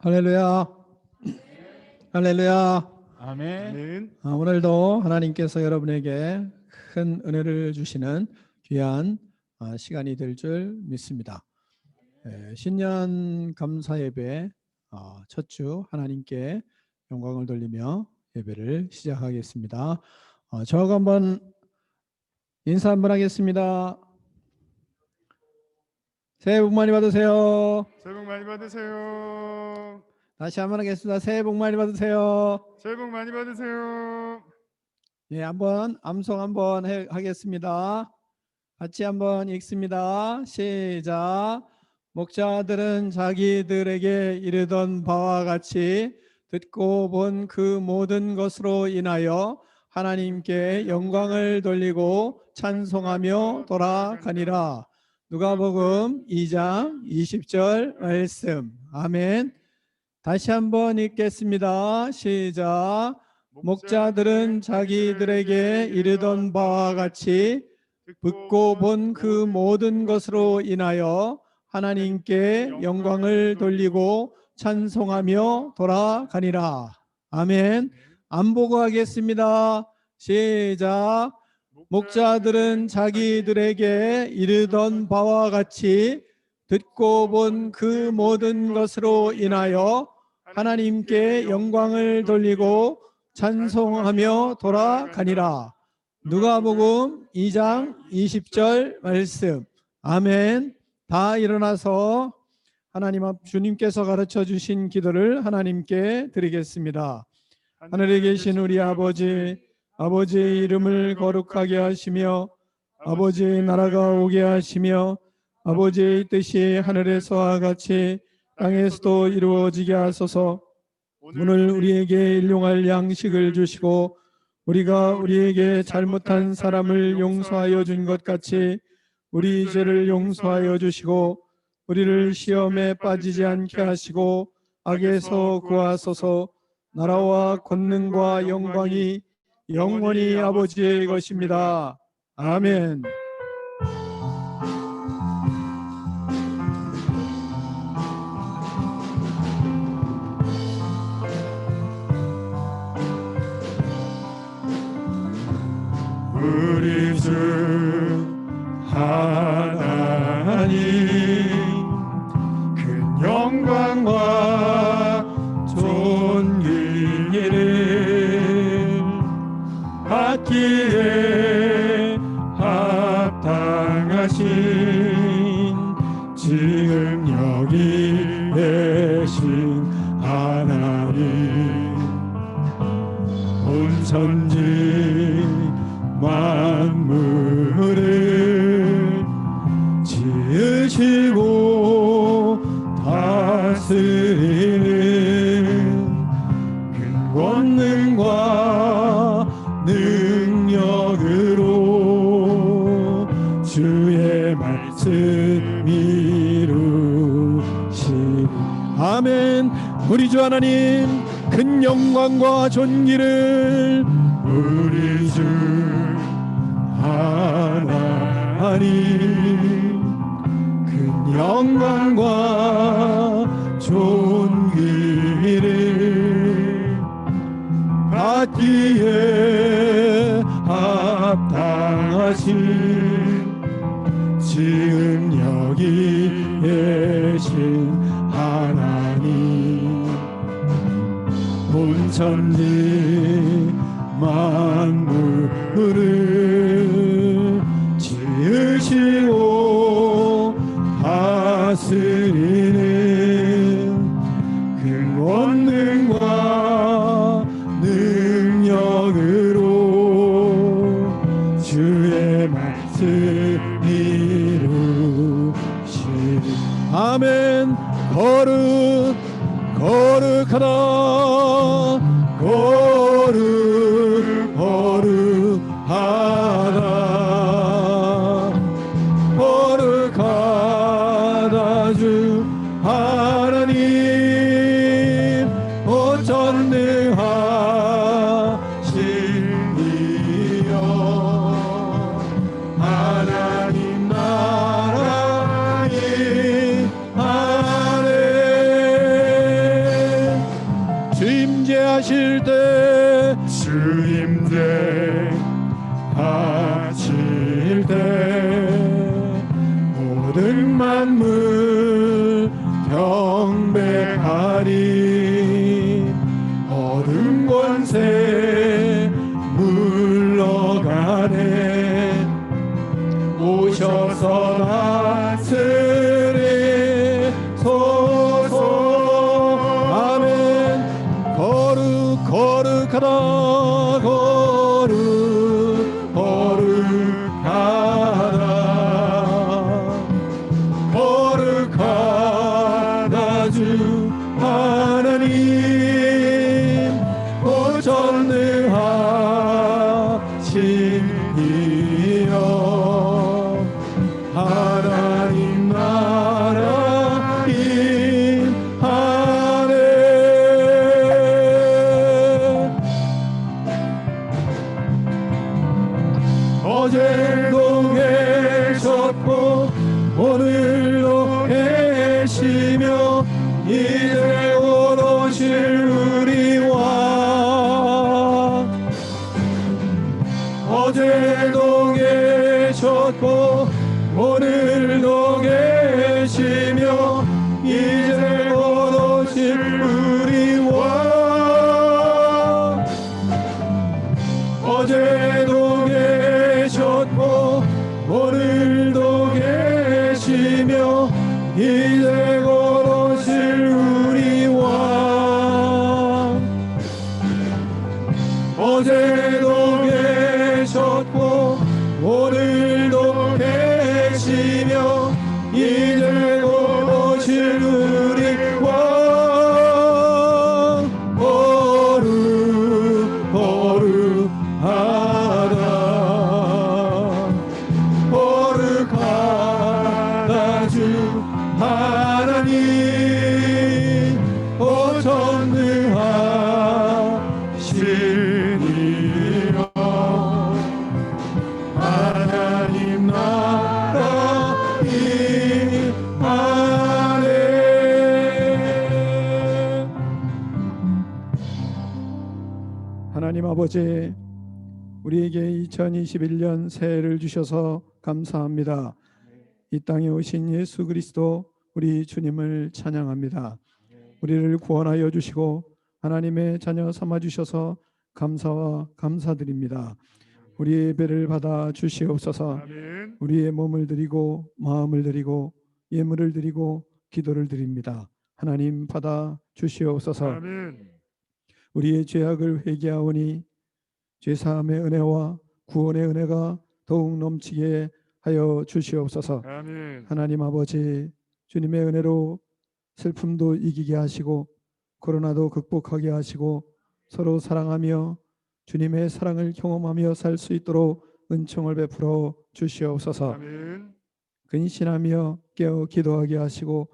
할렐루야. 할렐루야. 아멘. 오늘도 하나님께서 여러분에게 큰 은혜를 주시는 귀한 시간이 될 줄 믿습니다. 신년 감사 예배 첫 주 하나님께 영광을 돌리며 예배를 시작하겠습니다. 저하고 한번 인사 한번 하겠습니다. 새해 복 많이 받으세요. 새해 복 많이 받으세요. 다시 한번 하겠습니다. 새해 복 많이 받으세요. 새해 복 많이 받으세요. 예, 한번 암송 한번 하겠습니다. 같이 한번 읽습니다. 시작. 목자들은 자기들에게 이르던 바와 같이 듣고 본 그 모든 것으로 인하여 하나님께 영광을 돌리고 찬송하며 돌아가니라. 누가복음 2장 20절 말씀. 아멘. 다시 한번 읽겠습니다. 시작. 목자들은 자기들에게 이르던 바와 같이 듣고 본 그 모든 것으로 인하여 하나님께 영광을 돌리고 찬송하며 돌아가니라. 아멘. 안 보고 하겠습니다. 시작. 목자들은 자기들에게 이르던 바와 같이 듣고 본 그 모든 것으로 인하여 하나님께 영광을 돌리고 찬송하며 돌아가니라. 누가복음 2장 20절 말씀. 아멘. 다 일어나서 하나님 앞 주님께서 가르쳐 주신 기도를 하나님께 드리겠습니다. 하늘에 계신 우리 아버지, 아버지의 이름을 거룩하게 하시며 아버지의 나라가 오게 하시며 아버지의 뜻이 하늘에서와 같이 땅에서도 이루어지게 하소서. 오늘 우리에게 일용할 양식을 주시고 우리가 우리에게 잘못한 사람을 용서하여 준 것 같이 우리 죄를 용서하여 주시고 우리를 시험에 빠지지 않게 하시고 악에서 구하소서. 나라와 권능과 영광이 영원히 아버지의 것입니다. 아멘. 우리 주 하나님 큰 영광과 존귀를 받기에 합당하신 지금 여기 계신 하나님 온 천지 만물을 지으시고 다스리는 그 권능과 능력으로 주의 말씀 이루시리. 아멘. 우리 주 하나님 큰 영광과 존귀를 우리 주 하나님 큰 영광과 존귀를 받기에 합당하신 지금 여기 계신 하나님 온 천지 만물을 지으시고 다스리는 그 권능과 능력으로 주의 말씀 이루시리. 아멘. 거룩하다. 거룩하다 주 하나님 전능하신 이여 하나님 나라의 아래 하실 때 주임대 하실 때 모든 만물 경배하리. 어둠 권세 물러가네. 오셔서 다스리소서. 아멘. 거룩하다 거룩하다 주 하나님. 전능하시니여. 하나님 나라 임하네. 어제도 계셨고 오늘도 계시며 이제 곧 오실 우리 왕. 어제도 계셨고 오늘도 계시며 이제 곧 오실 우리 왕. 어제도 계셨고 오늘도 계시며 이제 곧 오실 우리 왕. 어제도 계셨고 오늘도 계시며 이제 곧 오실 우리 왕. 거룩하다 주 하나님. 전능하시니여. 하나님 나라 임하네. 하나님 아버지, 우리에게 2021년 새해를 주셔서 감사합니다. 이 땅에 오신 예수 그리스도 우리 주님을 찬양합니다. 우리를 구원하여 주시고 하나님의 자녀 삼아 주셔서 감사와 감사드립니다. 우리의 예배를 받아 주시옵소서. 아멘. 우리의 몸을 드리고 마음을 드리고 예물을 드리고 기도를 드립니다. 하나님 받아 주시옵소서. 아멘. 우리의 죄악을 회개하오니 죄사함의 은혜와 구원의 은혜가 더욱 넘치게 하여 주시옵소서. 아멘. 하나님 아버지, 주님의 은혜로 슬픔도 이기게 하시고 코로나도 극복하게 하시고 서로 사랑하며 주님의 사랑을 경험하며 살 수 있도록 은총을 베풀어 주시옵소서. 아멘. 근신하며 깨어 기도하게 하시고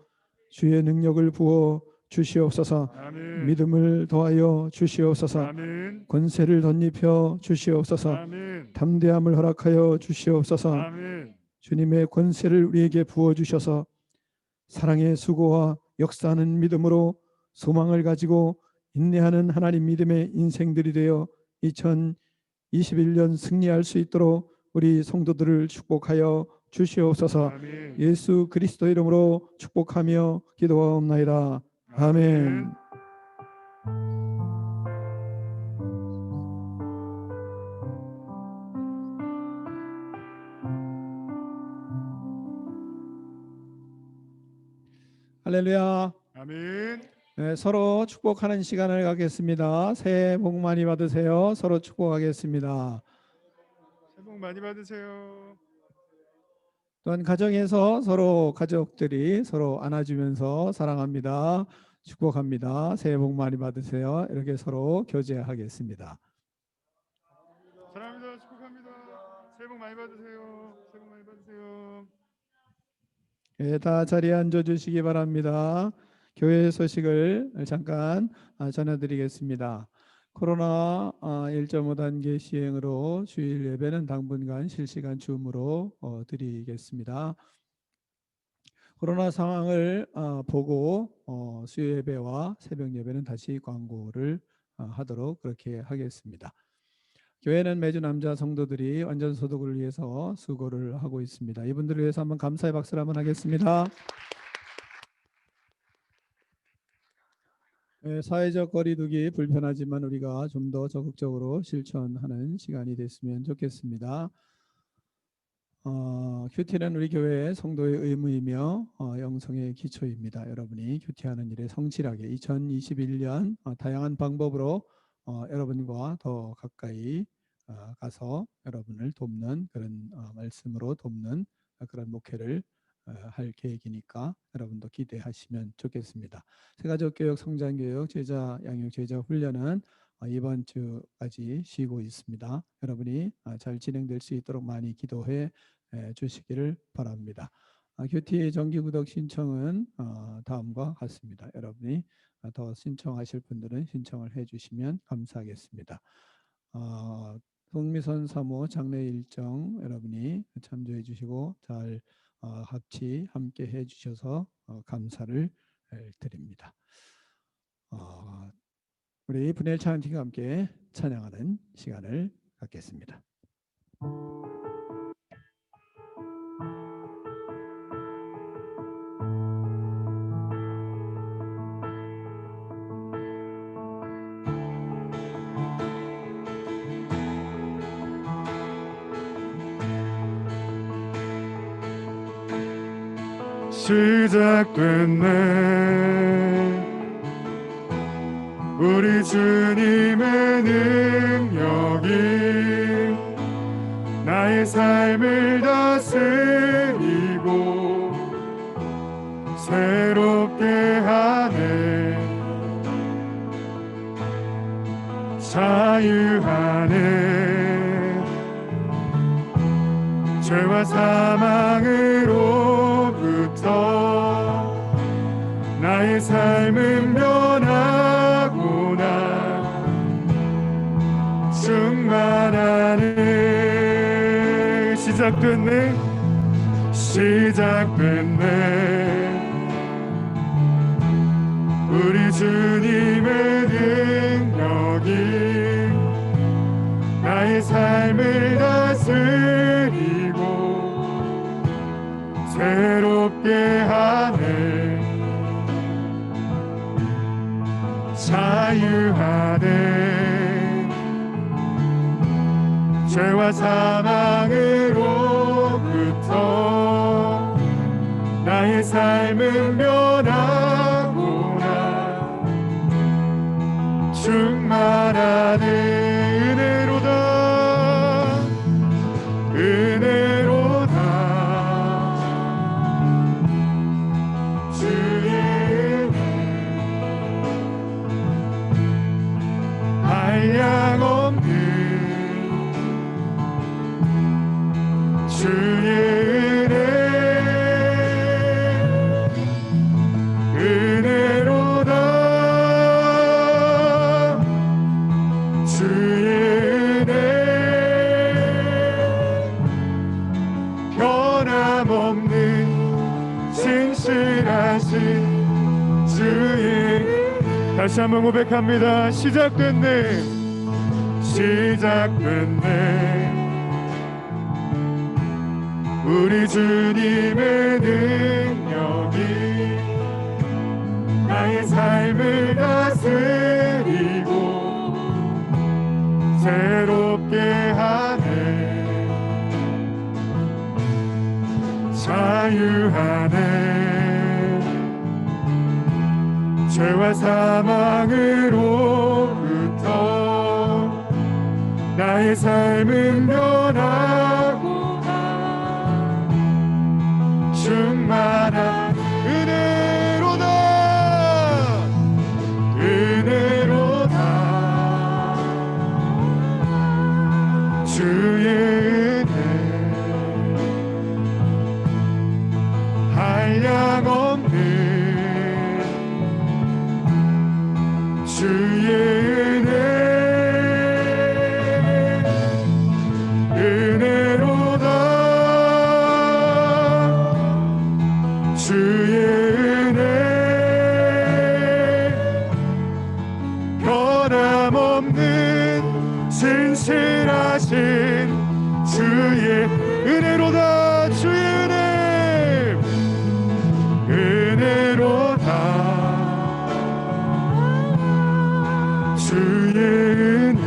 주의 능력을 부어 주시옵소서. 아멘. 믿음을 더하여 주시옵소서. 아멘. 권세를 덧입혀 주시옵소서. 아멘. 담대함을 허락하여 주시옵소서. 아멘. 주님의 권세를 우리에게 부어 주셔서 사랑의 수고와 역사하는 믿음으로 소망을 가지고 인내하는 하나님 믿음의 인생들이 되어 2021년 승리할 수 있도록 우리 성도들을 축복하여 주시옵소서. 아멘. 예수 그리스도 이름으로 축복하며 기도하옵나이다. 아멘. 할렐루야. 아멘. 네, 서로 축복하는 시간을 갖겠습니다. 새해 복 많이 받으세요. 서로 축복하겠습니다. 새해 복 많이 받으세요. 또한 가정에서 서로 가족들이 서로 안아주면서 사랑합니다. 축복합니다. 새해 복 많이 받으세요. 이렇게 서로 교제하겠습니다. 사랑합니다. 축복합니다. 새해 복 많이 받으세요. 새해 복 많이 받으세요. 예, 다 자리에 앉아 주시기 바랍니다. 교회 소식을 잠깐 전해드리겠습니다. 코로나 1.5 단계 시행으로 주일 예배는 당분간 실시간 줌으로 드리겠습니다. 코로나 상황을 보고 수요 예배와 새벽 예배는 다시 광고를 하도록 그렇게 하겠습니다. 교회는 매주 남자 성도들이 완전 소독을 위해서 수고를 하고 있습니다. 이분들을 위해서 한번 감사의 박수를 한번 하겠습니다. 사회적 거리두기 불편하지만 우리가 좀 더 적극적으로 실천하는 시간이 됐으면 좋겠습니다. 큐티는 우리 교회의 성도의 의무이며 영성의 기초입니다. 여러분이 큐티하는 일에 성실하게 2021년 다양한 방법으로 여러분과 더 가까이 가서 여러분을 돕는 그런 말씀으로 돕는 그런 목회를 할 계획이니까 여러분도 기대하시면 좋겠습니다. 새가족교육, 성장교육, 제자 양육, 제자 훈련은 이번 주까지 쉬고 있습니다. 여러분이 잘 진행될 수 있도록 많이 기도해 주시기를 바랍니다. 큐티 정기구독 신청은 다음과 같습니다. 여러분이 더 신청하실 분들은 신청을 해주시면 감사하겠습니다. 송미선 사모 장례 일정 여러분이 참조해 주시고 잘 같이 함께 해주셔서 감사를 드립니다. 우리 분엘 찬양팀과 함께 찬양하는 시간을 갖겠습니다. 시작됐네 우리 주님의 능력이 나의 삶을 다스리고 새롭게 하네 자유하네 죄와 사망으로부터 나의 삶은 변하구나 충만하네 시작됐네 우리 주님의 능력이 나의 삶을 다스리고 새롭게 하네 자유하네 죄와 사망으로부터 나의 삶은 변하구나 충만하네 은혜로다 주의 은혜 한량없는 주의 은혜 은혜로다 주의 은혜 변함없는 진실하신 주의 다시 한번 고백합니다. 시작됐네 우리 주님의 능력이 나의 삶을 다스리고 새롭게 하네 자유하네 죄와 사망으로부터 나의 삶은 변하구나 충만한 은혜로다 주의 은혜 한량없는 주의 은혜 신실하신 주의 은혜로다. 주의 은혜 은혜로다. 주의 은혜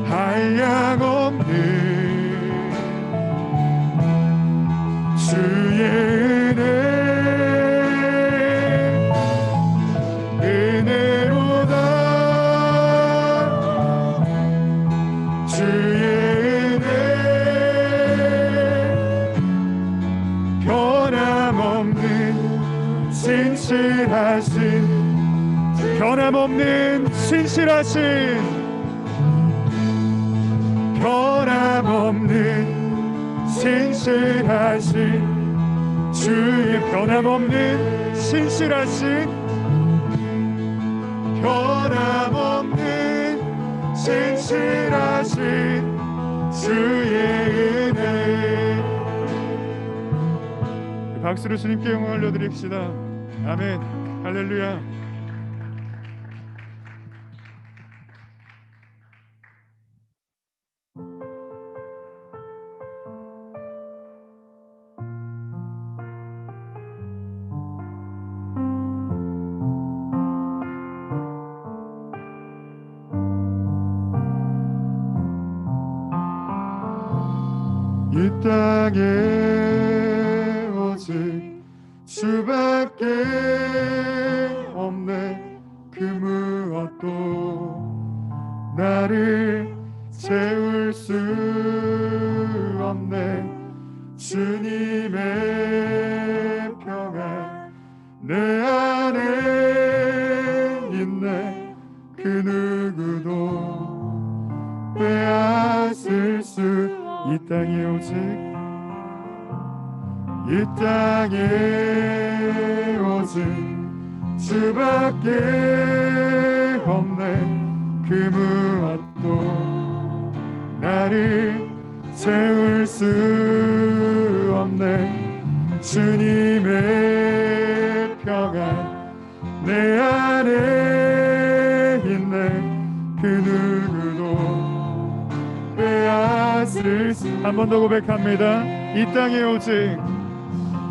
한량없는 주의 은혜 은혜로다. 주의 은혜 변함없는 신실하신 변함없는 신실하신 변함없는 신실하신 주의 변함없는 신실하신 변함없는 신실하신 주의 은혜. 박수로 주님께 영광 올려드립시다. 아멘. 할렐루야. 이 땅에 오직 주밖에 없네. 그 무엇도 나를 채울 수 없네. 주님의 평안 내 안에 있네. 그 누구도 빼앗을 수 이 땅에 오직 이 땅에 오직 주밖에 없네. 그 무엇도 나를 채울 수 없네. 주님의 평안 내 안에 있네. 그 누구도 빼앗을 수. 한 번 더 고백합니다. 이 땅에 오직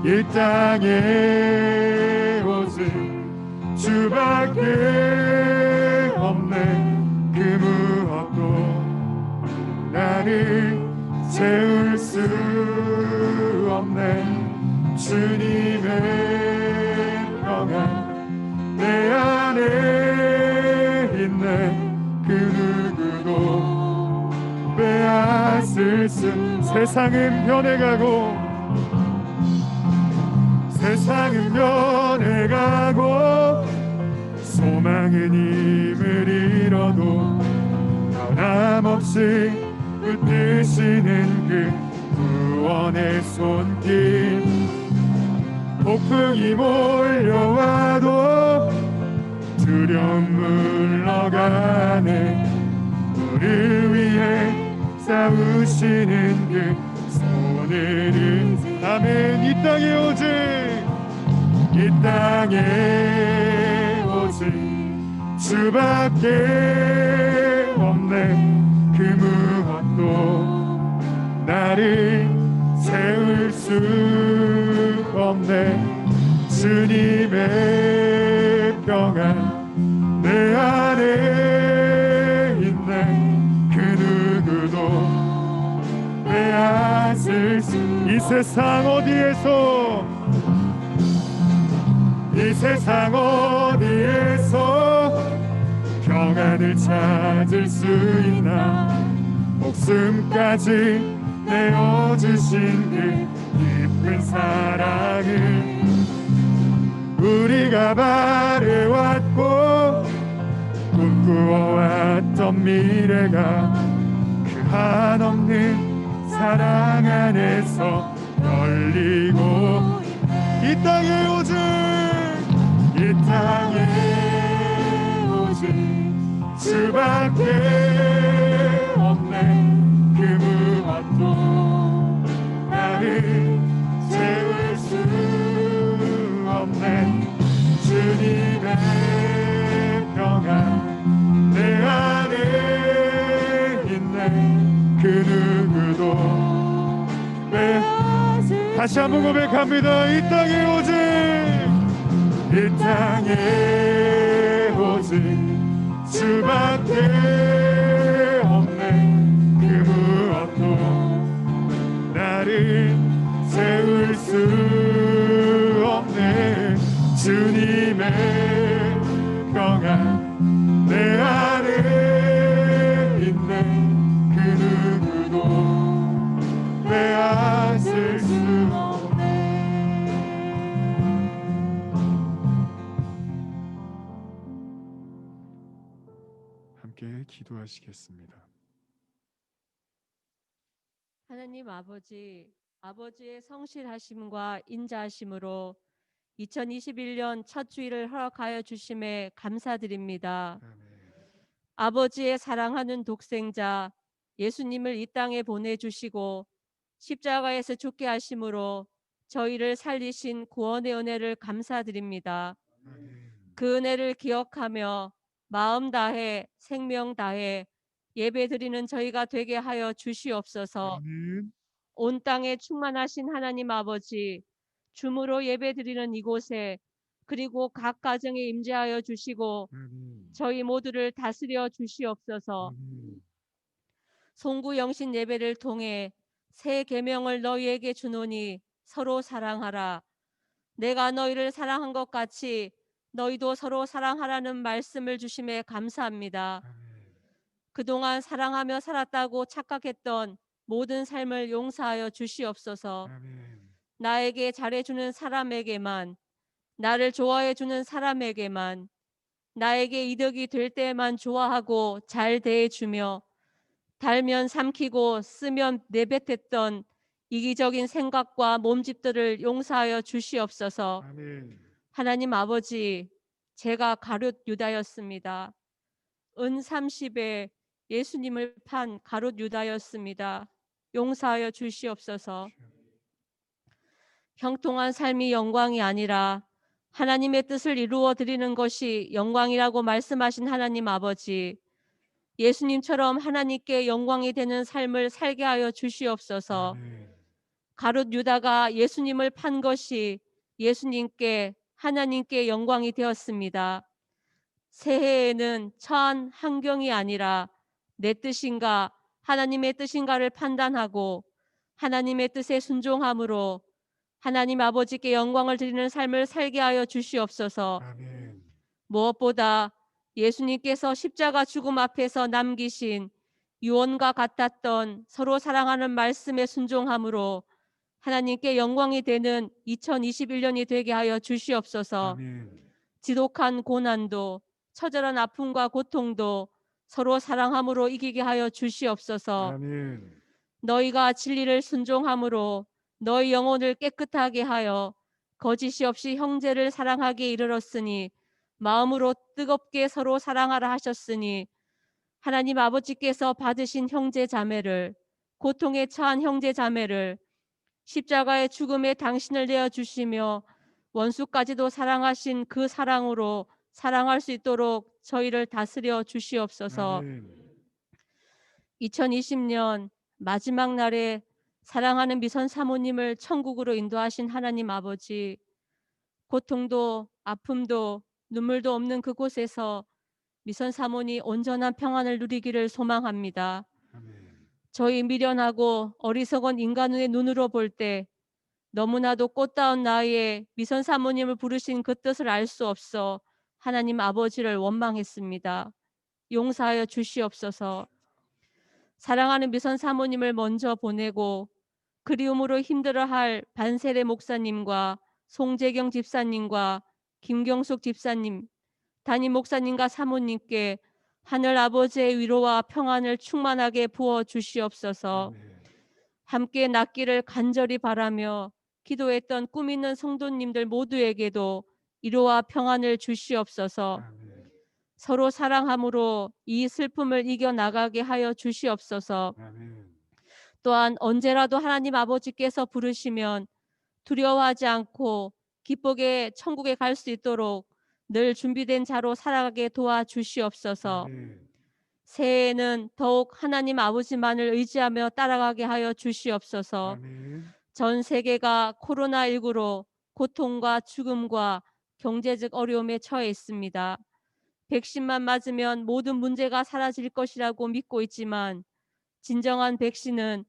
이 땅에 오직 주밖에 없네. 그 무엇도 나를 채울 수 없네. 주님의 평안 내 안에 있네. 그 누구도 빼앗을 수. 세상은 변해가고 세상은 변해가고 소망은 힘을 잃어도 변함없이 붙드시는 그 구원의 손길. 폭풍이 몰려와도 두려움 물러가네. 우리를 위해 싸우시는 그 손을. 아멘. 이 땅에 오직 이 땅에 오직 주밖에 없네. 그 무엇도 나를 채울 수 없네. 주님의 평안 내 안에 있네. 그 누구도 빼앗을 수. 이 세상 어디에서 이 세상 어디에서 평안을 찾을 수 있나. 목숨까지 내어주신 그 깊은 사랑을 우리가 바래왔고 꿈꾸어왔던 미래가 그 한없는 사랑 안에서 열리고. 이 땅에 오직 이 땅에 오직 주밖에 없네. 그 무엇도 나를 채울 수 없네. 주님의 평안 내 다시 한번 고백합니다. 이 땅에 오직, 이 땅에 오직 주밖에 없네. 그 무엇도 나를 세울 수 없네. 주님의 평안 내 안에 있네. 그 누구도 빼앗을 수 없네. 함께 기도하시겠습니다. 하나님 아버지의 성실하심과 인자하심으로 2021년 첫 주일을 허락하여 주심에 감사드립니다. 아멘. 아버지의 사랑하는 독생자 예수님을 이 땅에 보내주시고 십자가에서 죽게 하심으로 저희를 살리신 구원의 은혜를 감사드립니다. 아멘. 그 은혜를 기억하며 마음 다해 생명 다해 예배드리는 저희가 되게 하여 주시옵소서. 아멘. 온 땅에 충만하신 하나님 아버지, 줌으로 예배드리는 이곳에 그리고 각 가정에 임재하여 주시고 아멘. 저희 모두를 다스려 주시옵소서. 아멘. 송구 영신 예배를 통해 새 계명을 너희에게 주노니 서로 사랑하라. 내가 너희를 사랑한 것 같이 너희도 서로 사랑하라는 말씀을 주심에 감사합니다. 아멘. 그동안 사랑하며 살았다고 착각했던 모든 삶을 용서하여 주시옵소서. 아멘. 나에게 잘해주는 사람에게만, 나를 좋아해주는 사람에게만, 나에게 이득이 될 때만 좋아하고 잘 대해주며 달면 삼키고 쓰면 내뱉었던 이기적인 생각과 몸짓들을 용서하여 주시옵소서. 아멘. 하나님 아버지, 제가 가룟 유다였습니다. 은 30에 예수님을 판 가룟 유다였습니다. 용서하여 주시옵소서. 형통한 삶이 영광이 아니라 하나님의 뜻을 이루어 드리는 것이 영광이라고 말씀하신 하나님 아버지, 예수님처럼 하나님께 영광이 되는 삶을 살게 하여 주시옵소서. 아멘. 가룟 유다가 예수님을 판 것이 예수님께 하나님께 영광이 되었습니다. 새해에는 처한 환경이 아니라 내 뜻인가 하나님의 뜻인가를 판단하고 하나님의 뜻에 순종함으로 하나님 아버지께 영광을 드리는 삶을 살게 하여 주시옵소서. 아멘. 무엇보다 예수님께서 십자가 죽음 앞에서 남기신 유언과 같았던 서로 사랑하는 말씀에 순종함으로 하나님께 영광이 되는 2021년이 되게 하여 주시옵소서. 아멘. 지독한 고난도 처절한 아픔과 고통도 서로 사랑함으로 이기게 하여 주시옵소서. 아멘. 너희가 진리를 순종함으로 너희 영혼을 깨끗하게 하여 거짓이 없이 형제를 사랑하게 이르렀으니 마음으로 뜨겁게 서로 사랑하라 하셨으니 하나님 아버지께서 받으신 형제 자매를, 고통에 처한 형제 자매를 십자가의 죽음에 당신을 내어주시며 원수까지도 사랑하신 그 사랑으로 사랑할 수 있도록 저희를 다스려 주시옵소서. 아멘. 2020년 마지막 날에 사랑하는 미선 사모님을 천국으로 인도하신 하나님 아버지, 고통도 아픔도 눈물도 없는 그곳에서 미선 사모니 온전한 평안을 누리기를 소망합니다. 아멘. 저희 미련하고 어리석은 인간의 눈으로 볼 때 너무나도 꽃다운 나이에 미선 사모님을 부르신 그 뜻을 알 수 없어 하나님 아버지를 원망했습니다. 용서하여 주시옵소서. 사랑하는 미선 사모님을 먼저 보내고 그리움으로 힘들어할 반세례 목사님과 송재경 집사님과 김경숙 집사님, 담임 목사님과 사모님께 하늘 아버지의 위로와 평안을 충만하게 부어 주시옵소서. 아멘. 함께 낫기를 간절히 바라며 기도했던 꿈 있는 성도님들 모두에게도 위로와 평안을 주시옵소서. 아멘. 서로 사랑함으로 이 슬픔을 이겨나가게 하여 주시옵소서. 아멘. 또한 언제라도 하나님 아버지께서 부르시면 두려워하지 않고 기쁘게 천국에 갈 수 있도록 늘 준비된 자로 살아가게 도와주시옵소서. 아멘. 새해에는 더욱 하나님 아버지만을 의지하며 따라가게 하여 주시옵소서. 아멘. 전 세계가 코로나19로 고통과 죽음과 경제적 어려움에 처해 있습니다. 백신만 맞으면 모든 문제가 사라질 것이라고 믿고 있지만 진정한 백신은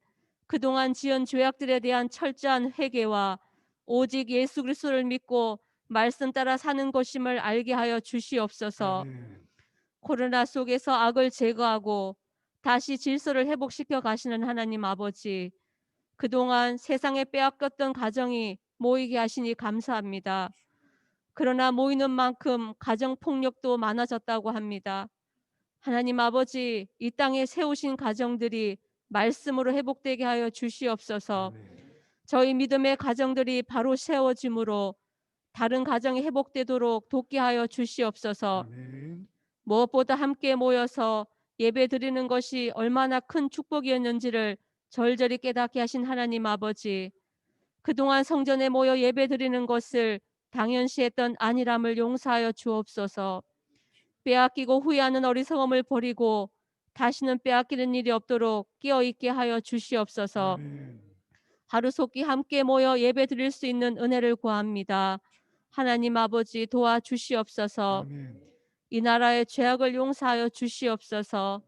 그동안 지은 죄악들에 대한 철저한 회개와 오직 예수 그리스도를 믿고 말씀 따라 사는 것임을 알게 하여 주시옵소서. 아멘. 코로나 속에서 악을 제거하고 다시 질서를 회복시켜 가시는 하나님 아버지, 그동안 세상에 빼앗겼던 가정이 모이게 하시니 감사합니다. 그러나 모이는 만큼 가정폭력도 많아졌다고 합니다. 하나님 아버지, 이 땅에 세우신 가정들이 말씀으로 회복되게 하여 주시옵소서. 아멘. 저희 믿음의 가정들이 바로 세워짐으로 다른 가정이 회복되도록 돕게 하여 주시옵소서. 아멘. 무엇보다 함께 모여서 예배 드리는 것이 얼마나 큰 축복이었는지를 절절히 깨닫게 하신 하나님 아버지, 그동안 성전에 모여 예배 드리는 것을 당연시했던 안일함을 용서하여 주옵소서. 빼앗기고 후회하는 어리석음을 버리고 다시는 빼앗기는 일이 없도록 깨어있게 하여 주시옵소서. 아멘. 하루속히 함께 모여 예배 드릴 수 있는 은혜를 구합니다. 하나님 아버지 도와주시옵소서. 아멘. 이 나라의 죄악을 용서하여 주시옵소서.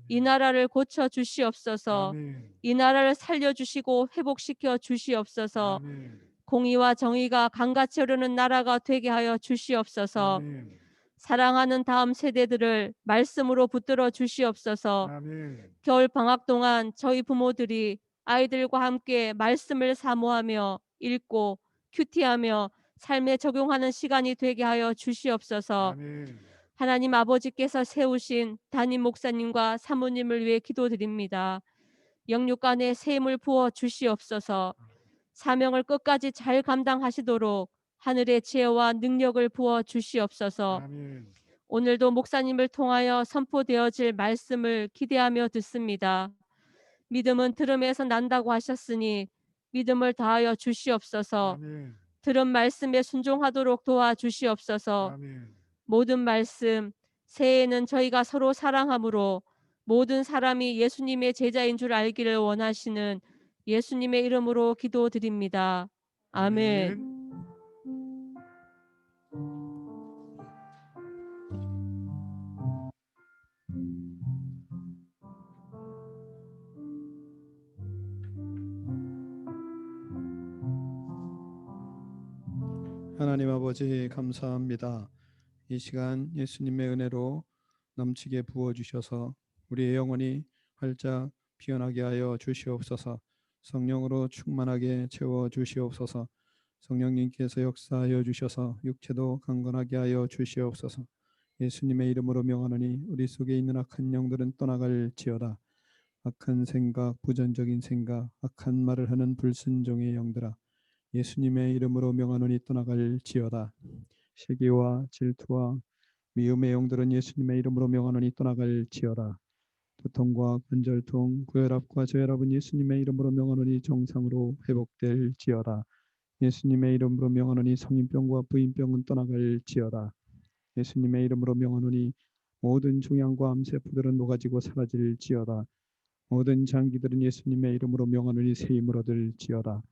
이 나라를 고쳐 주시옵소서. 아멘. 이 나라를 살려주시고 회복시켜 주시옵소서. 아멘. 공의와 정의가 강같이 흐르는 나라가 되게 하여 주시옵소서. 아멘. 사랑하는 다음 세대들을 말씀으로 붙들어 주시옵소서. 아멘. 겨울 방학 동안 저희 부모들이 아이들과 함께 말씀을 사모하며 읽고 큐티하며 삶에 적용하는 시간이 되게 하여 주시옵소서. 아멘. 하나님 아버지께서 세우신 담임 목사님과 사모님을 위해 기도드립니다. 영육간에 새 힘을 부어 주시옵소서. 사명을 끝까지 잘 감당하시도록 하늘의 지혜와 능력을 부어 주시옵소서. 아멘. 오늘도 목사님을 통하여 선포되어질 말씀을 기대하며 듣습니다. 믿음은 들음에서 난다고 하셨으니 믿음을 다하여 주시옵소서. 아멘. 들은 말씀에 순종하도록 도와주시옵소서. 아멘. 모든 말씀, 새해에는 저희가 서로 사랑함으로 모든 사람이 예수님의 제자인 줄 알기를 원하시는 예수님의 이름으로 기도드립니다. 아멘. 하나님 아버지 감사합니다. 이 시간 예수님의 은혜로 넘치게 부어주셔서 우리의 영혼이 활짝 피어나게 하여 주시옵소서. 성령으로 충만하게 채워 주시옵소서. 성령님께서 역사하여 주셔서 육체도 강건하게 하여 주시옵소서. 예수님의 이름으로 명하노니 우리 속에 있는 악한 영들은 떠나갈지어다. 악한 생각, 부정적인 생각, 악한 말을 하는 불순종의 영들아, 예수님의 이름으로 명하노니 떠나갈지어다. 시기와 질투와 미움의 영들은 예수님의 이름으로 명하노니 떠나갈지어다. 두통과 관절통, 고혈압과 저혈압은 예수님의 이름으로 명하노니 정상으로 회복될지어다. 예수님의 이름으로 명하노니 성인병과 부인병은 떠나갈지어다. 예수님의 이름으로 명하노니 모든 종양과 암세포들은 녹아지고 사라질지어다. 모든 장기들은 예수님의 이름으로 명하노니 새 힘을 얻을지어다.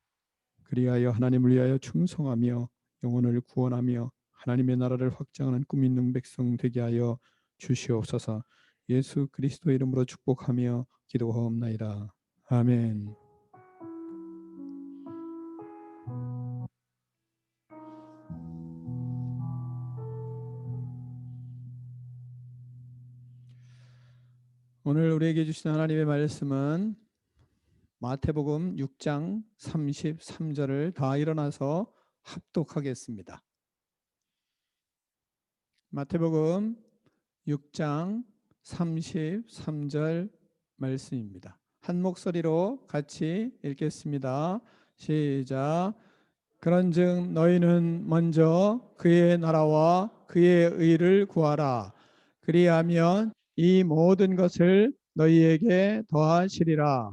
그리하여 하나님을 위하여 충성하며 영혼을 구원하며 하나님의 나라를 확장하는 꿈 있는 백성 되게 하여 주시옵소서. 예수 그리스도 이름으로 축복하며 기도하옵나이다. 아멘. 오늘 우리에게 주신 하나님의 말씀은 마태복음 6장 33절을 다 일어나서 합독하겠습니다. 마태복음 6장 33절 말씀입니다. 한 목소리로 같이 읽겠습니다. 시작. 그런즉 너희는 먼저 그의 나라와 그의 의를 구하라. 그리하면 이 모든 것을 너희에게 더하시리라.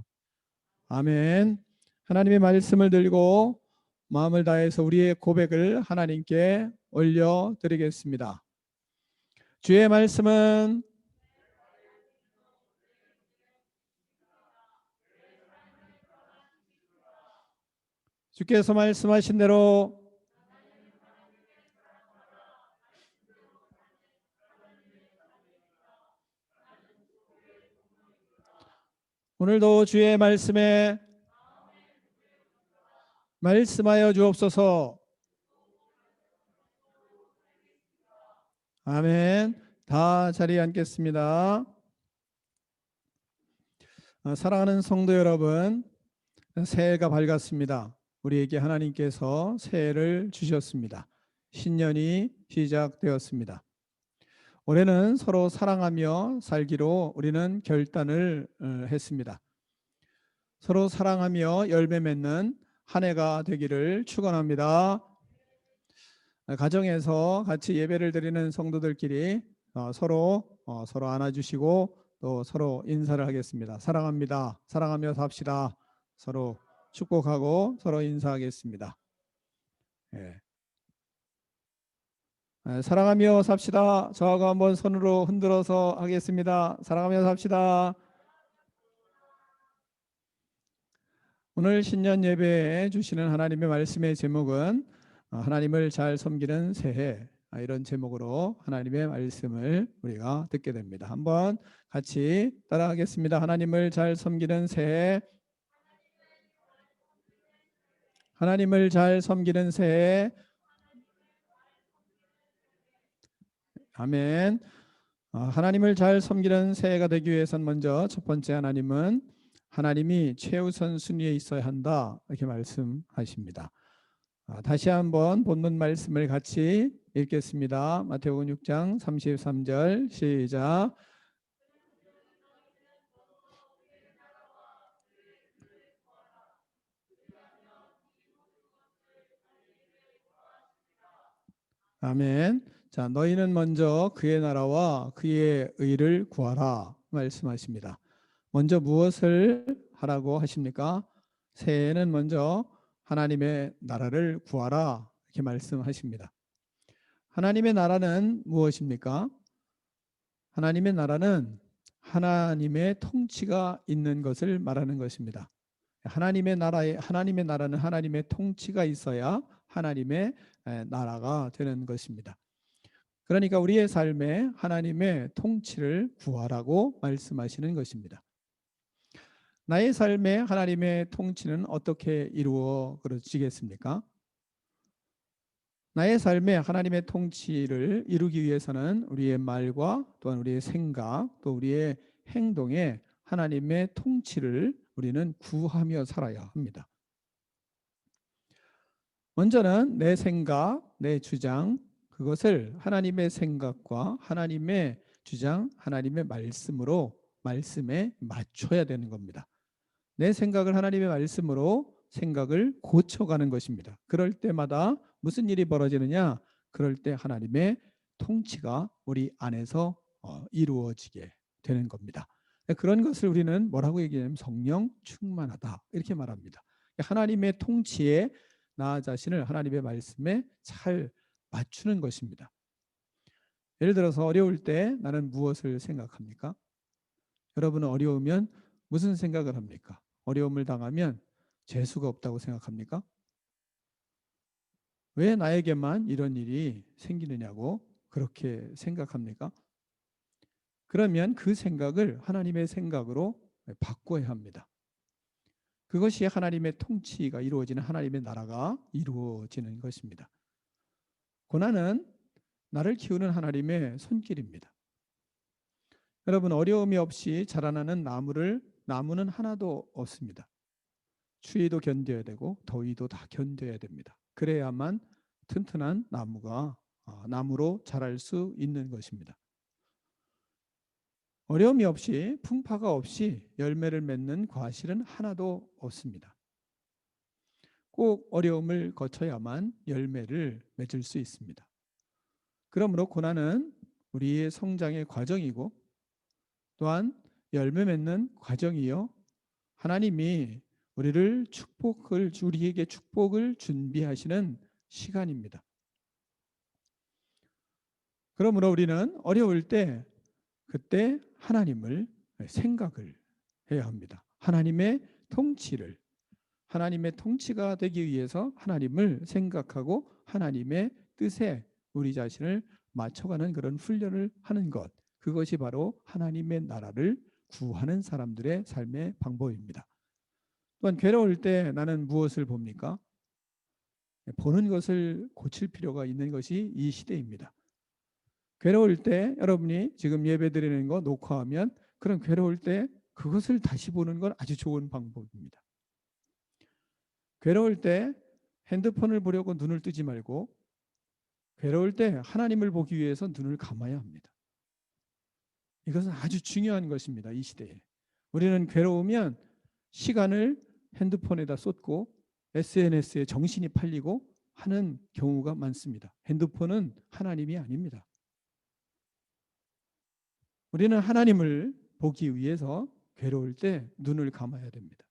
아멘. 하나님의 말씀을 들고 마음을 다해서 우리의 고백을 하나님께 올려드리겠습니다. 주의 말씀은 주께서 말씀하신 대로 오늘도 주의 말씀에 말씀하여 주옵소서. 아멘. 다 자리에 앉겠습니다. 사랑하는 성도 여러분, 새해가 밝았습니다. 우리에게 하나님께서 새해를 주셨습니다. 신년이 시작되었습니다. 올해는 서로 사랑하며 살기로 우리는 결단을 했습니다. 서로 사랑하며 열매 맺는 한 해가 되기를 축원합니다. 가정에서 같이 예배를 드리는 성도들끼리 서로 안아주시고 또 서로 인사를 하겠습니다. 사랑합니다. 사랑하며 삽시다. 서로 축복하고 서로 인사하겠습니다. 예. 사랑하며 삽시다. 저하고 한번 손으로 흔들어서 하겠습니다. 사랑하며 삽시다. 오늘 신년 예배에 주시는 하나님의 말씀의 제목은 하나님을 잘 섬기는 새해, 이런 제목으로 하나님의 말씀을 우리가 듣게 됩니다. 한번 같이 따라하겠습니다. 하나님을 잘 섬기는 새해, 하나님을 잘 섬기는 새해. 아멘. 하나님을 잘 섬기는 새해가 되기 위해선 먼저 첫 번째 하나님이 최우선 순위에 있어야 한다, 이렇게 말씀하십니다. 다시 한번 본문 말씀을 같이 읽겠습니다. 마태복음 6장 33절 시작. 아멘. 자, 너희는 먼저 그의 나라와 그의 의를 구하라 말씀하십니다. 먼저 무엇을 하라고 하십니까? 새해에는 먼저 하나님의 나라를 구하라, 이렇게 말씀하십니다. 하나님의 나라는 무엇입니까? 하나님의 나라는 하나님의 통치가 있는 것을 말하는 것입니다. 하나님의 나라는 하나님의 통치가 있어야 하나님의 나라가 되는 것입니다. 그러니까 우리의 삶에 하나님의 통치를 구하라고 말씀하시는 것입니다. 나의 삶에 하나님의 통치는 어떻게 이루어지겠습니까? 나의 삶에 하나님의 통치를 이루기 위해서는 우리의 말과 또한 우리의 생각, 또 우리의 행동에 하나님의 통치를 우리는 구하며 살아야 합니다. 먼저는 내 생각, 내 주장, 그것을 하나님의 생각과 하나님의 주장, 하나님의 말씀에 맞춰야 되는 겁니다. 내 생각을 하나님의 말씀으로 생각을 고쳐가는 것입니다. 그럴 때마다 무슨 일이 벌어지느냐? 그럴 때 하나님의 통치가 우리 안에서 이루어지게 되는 겁니다. 그런 것을 우리는 뭐라고 얘기하냐면 성령 충만하다, 이렇게 말합니다. 하나님의 통치에 나 자신을 하나님의 말씀에 잘 맞추는 것입니다. 예를 들어서 어려울 때 나는 무엇을 생각합니까? 여러분은 어려우면 무슨 생각을 합니까? 어려움을 당하면 재수가 없다고 생각합니까? 왜 나에게만 이런 일이 생기느냐고 그렇게 생각합니까? 그러면 그 생각을 하나님의 생각으로 바꿔야 합니다. 그것이 하나님의 통치가 이루어지는, 하나님의 나라가 이루어지는 것입니다. 고난은 나를 키우는 하나님의 손길입니다. 여러분, 어려움이 없이 자라나는 나무는 하나도 없습니다. 추위도 견뎌야 되고 더위도 다 견뎌야 됩니다. 그래야만 튼튼한 나무로 자랄 수 있는 것입니다. 어려움이 없이, 풍파가 없이 열매를 맺는 과실은 하나도 없습니다. 꼭 어려움을 거쳐야만 열매를 맺을 수 있습니다. 그러므로 고난은 우리의 성장의 과정이고 또한 열매 맺는 과정이요, 하나님이 우리에게 축복을 준비하시는 시간입니다. 그러므로 우리는 어려울 때 그때 하나님을 생각을 해야 합니다. 하나님의 통치를, 하나님의 통치가 되기 위해서 하나님을 생각하고 하나님의 뜻에 우리 자신을 맞춰가는 그런 훈련을 하는 것, 그것이 바로 하나님의 나라를 구하는 사람들의 삶의 방법입니다. 또한 괴로울 때 나는 무엇을 봅니까? 보는 것을 고칠 필요가 있는 것이 이 시대입니다. 괴로울 때 여러분이 지금 예배 드리는 거 녹화하면 그런 괴로울 때 그것을 다시 보는 건 아주 좋은 방법입니다. 괴로울 때 핸드폰을 보려고 눈을 뜨지 말고 괴로울 때 하나님을 보기 위해서 눈을 감아야 합니다. 이것은 아주 중요한 것입니다. 이 시대에. 우리는 괴로우면 시간을 핸드폰에다 쏟고 SNS에 정신이 팔리고 하는 경우가 많습니다. 핸드폰은 하나님이 아닙니다. 우리는 하나님을 보기 위해서 괴로울 때 눈을 감아야 됩니다.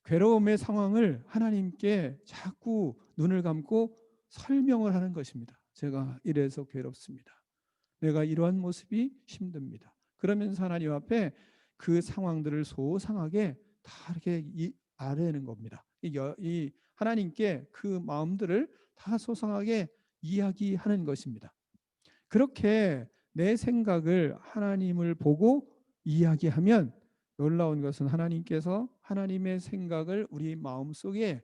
괴로움의 상황을 하나님께 자꾸 눈을 감고 설명을 하는 것입니다. 제가 이래서 괴롭습니다. 내가 이러한 모습이 힘듭니다. 그러면서 하나님 앞에 그 상황들을 소상하게 다 이렇게 아뢰는 겁니다. 이 하나님께 그 마음들을 다 소상하게 이야기하는 것입니다. 그렇게 내 생각을 하나님을 보고 이야기하면 놀라운 것은 하나님께서 하나님의 생각을 우리 마음속에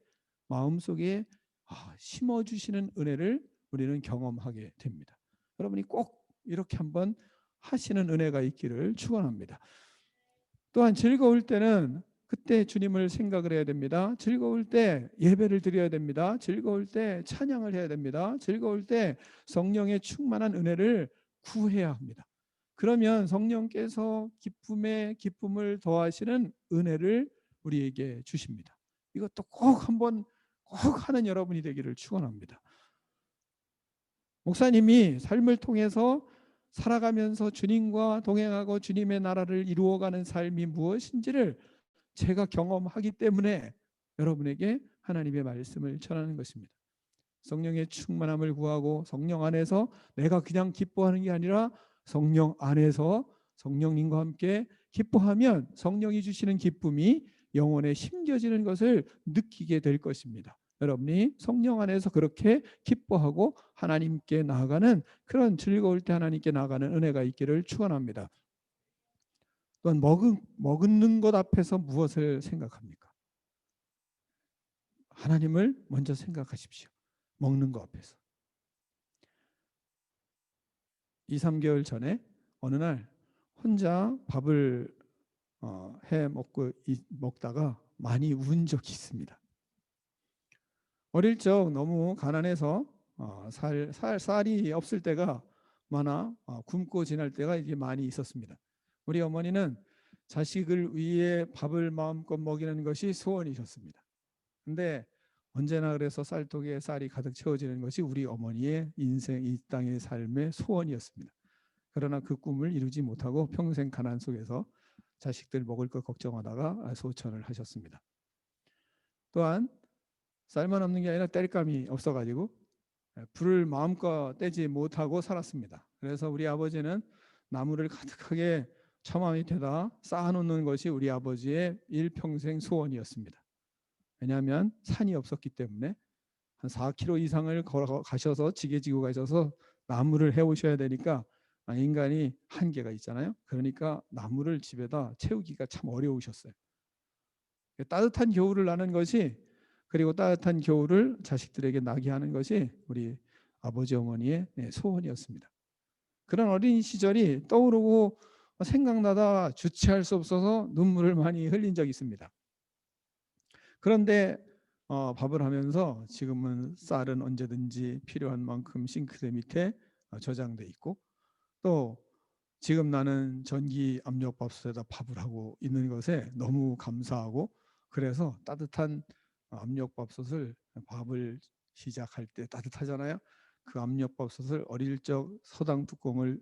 심어주시는 은혜를 우리는 경험하게 됩니다. 여러분이 꼭 이렇게 한번 하시는 은혜가 있기를 축원합니다. 또한 즐거울 때는 그때 주님을 생각을 해야 됩니다. 즐거울 때 예배를 드려야 됩니다. 즐거울 때 찬양을 해야 됩니다. 즐거울 때 성령의 충만한 은혜를 구해야 합니다. 그러면 성령께서 기쁨에 기쁨을 더하시는 은혜를 우리에게 주십니다. 이것도 꼭 한번 꼭 하는 여러분이 되기를 축원합니다. 목사님이 삶을 통해서 살아가면서 주님과 동행하고 주님의 나라를 이루어가는 삶이 무엇인지를 제가 경험하기 때문에 여러분에게 하나님의 말씀을 전하는 것입니다. 성령의 충만함을 구하고 성령 안에서 내가 그냥 기뻐하는 게 아니라 성령 안에서 성령님과 함께 기뻐하면 성령이 주시는 기쁨이 영혼에 심겨지는 것을 느끼게 될 것입니다. 여러분이 성령 안에서 그렇게 기뻐하고 하나님께 나아가는 그런 즐거울 때 하나님께 나아가는 은혜가 있기를 축원합니다. 또한 먹는 것 앞에서 무엇을 생각합니까? 하나님을 먼저 생각하십시오. 먹는 것 앞에서. 2, 3개월 전에 어느 날 혼자 밥을 해 먹다가 많이 운 적이 있습니다. 어릴 적 너무 가난해서 쌀이 없을 때가 많아 굶고 지날 때가 이게 많이 있었습니다. 우리 어머니는 자식을 위해 밥을 마음껏 먹이는 것이 소원이셨습니다. 근데 언제나 그래서 쌀통에 쌀이 가득 채워지는 것이 우리 어머니의 인생 이 땅의 삶의 소원이었습니다. 그러나 그 꿈을 이루지 못하고 평생 가난 속에서 자식들 먹을 것 걱정하다가 소천을 하셨습니다. 또한 쌀만 없는 게 아니라 땔감이 없어가지고 불을 마음껏 떼지 못하고 살았습니다. 그래서 우리 아버지는 나무를 가득하게 처마 밑에다 쌓아놓는 것이 우리 아버지의 일평생 소원이었습니다. 왜냐하면 산이 없었기 때문에 한 4km 이상을 걸어가셔서 지게 지고 가셔서 나무를 해오셔야 되니까 인간이 한계가 있잖아요. 그러니까 나무를 집에다 채우기가 참 어려우셨어요. 따뜻한 겨울을 나는 것이 그리고 따뜻한 겨울을 자식들에게 나게 하는 것이 우리 아버지 어머니의 소원이었습니다. 그런 어린 시절이 떠오르고 생각나다 주체할 수 없어서 눈물을 많이 흘린 적이 있습니다. 그런데 밥을 하면서 지금은 쌀은 언제든지 필요한 만큼 싱크대 밑에 저장돼 있고 또 지금 나는 전기 압력밥솥에다 밥을 하고 있는 것에 너무 감사하고 그래서 따뜻한 압력밥솥을 밥을 시작할 때 따뜻하잖아요. 그 압력밥솥을 어릴 적 서당 뚜껑을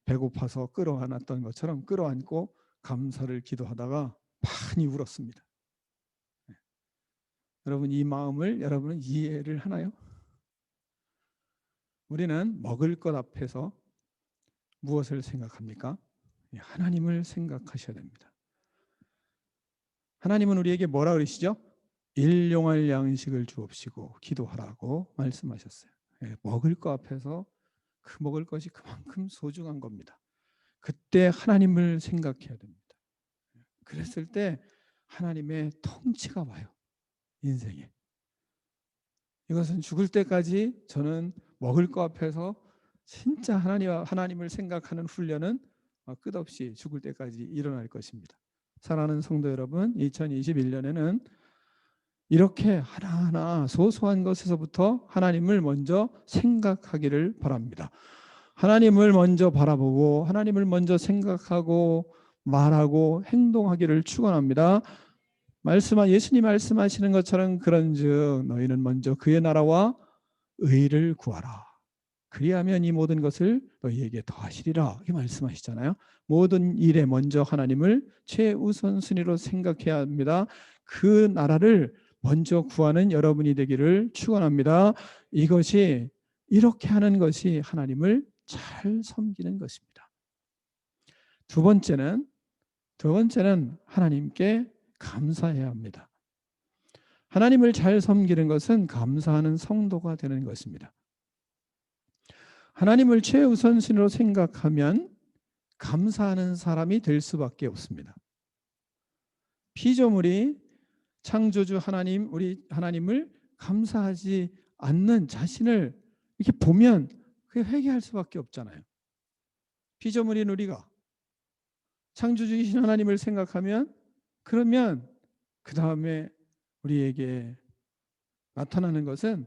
배고파서 끌어안았던 것처럼 끌어안고 감사를 기도하다가 많이 울었습니다. 여러분 이 마음을 여러분은 이해를 하나요? 우리는 먹을 것 앞에서 무엇을 생각합니까? 하나님을 생각하셔야 됩니다. 하나님은 우리에게 뭐라 그러시죠? 일용할 양식을 주옵시고 기도하라고 말씀하셨어요. 예, 먹을 거 앞에서 그 먹을 것이 그만큼 소중한 겁니다. 그때 하나님을 생각해야 됩니다. 그랬을 때 하나님의 통치가 와요. 인생에. 이것은 죽을 때까지 저는 먹을 거 앞에서 진짜 하나님을 생각하는 훈련은 끝없이 죽을 때까지 일어날 것입니다. 사랑하는 성도 여러분, 2021년에는 이렇게 하나하나 소소한 것에서부터 하나님을 먼저 생각하기를 바랍니다. 하나님을 먼저 바라보고 하나님을 먼저 생각하고 말하고 행동하기를 축원합니다. 예수님 말씀하시는 것처럼 그런즉 너희는 먼저 그의 나라와 의를 구하라. 그리하면 이 모든 것을 너희에게 더하시리라. 이렇게 말씀하시잖아요. 모든 일에 먼저 하나님을 최우선순위로 생각해야 합니다. 그 나라를 먼저 구하는 여러분이 되기를 축원합니다. 이렇게 하는 것이 하나님을 잘 섬기는 것입니다. 두 번째는 하나님께 감사해야 합니다. 하나님을 잘 섬기는 것은 감사하는 성도가 되는 것입니다. 하나님을 최우선순위로 생각하면 감사하는 사람이 될 수밖에 없습니다. 피조물이 창조주 하나님, 우리 하나님을 감사하지 않는 자신을 이렇게 보면 그게 회개할 수밖에 없잖아요. 피조물인 우리가 창조주이신 하나님을 생각하면 그러면 그 다음에 우리에게 나타나는 것은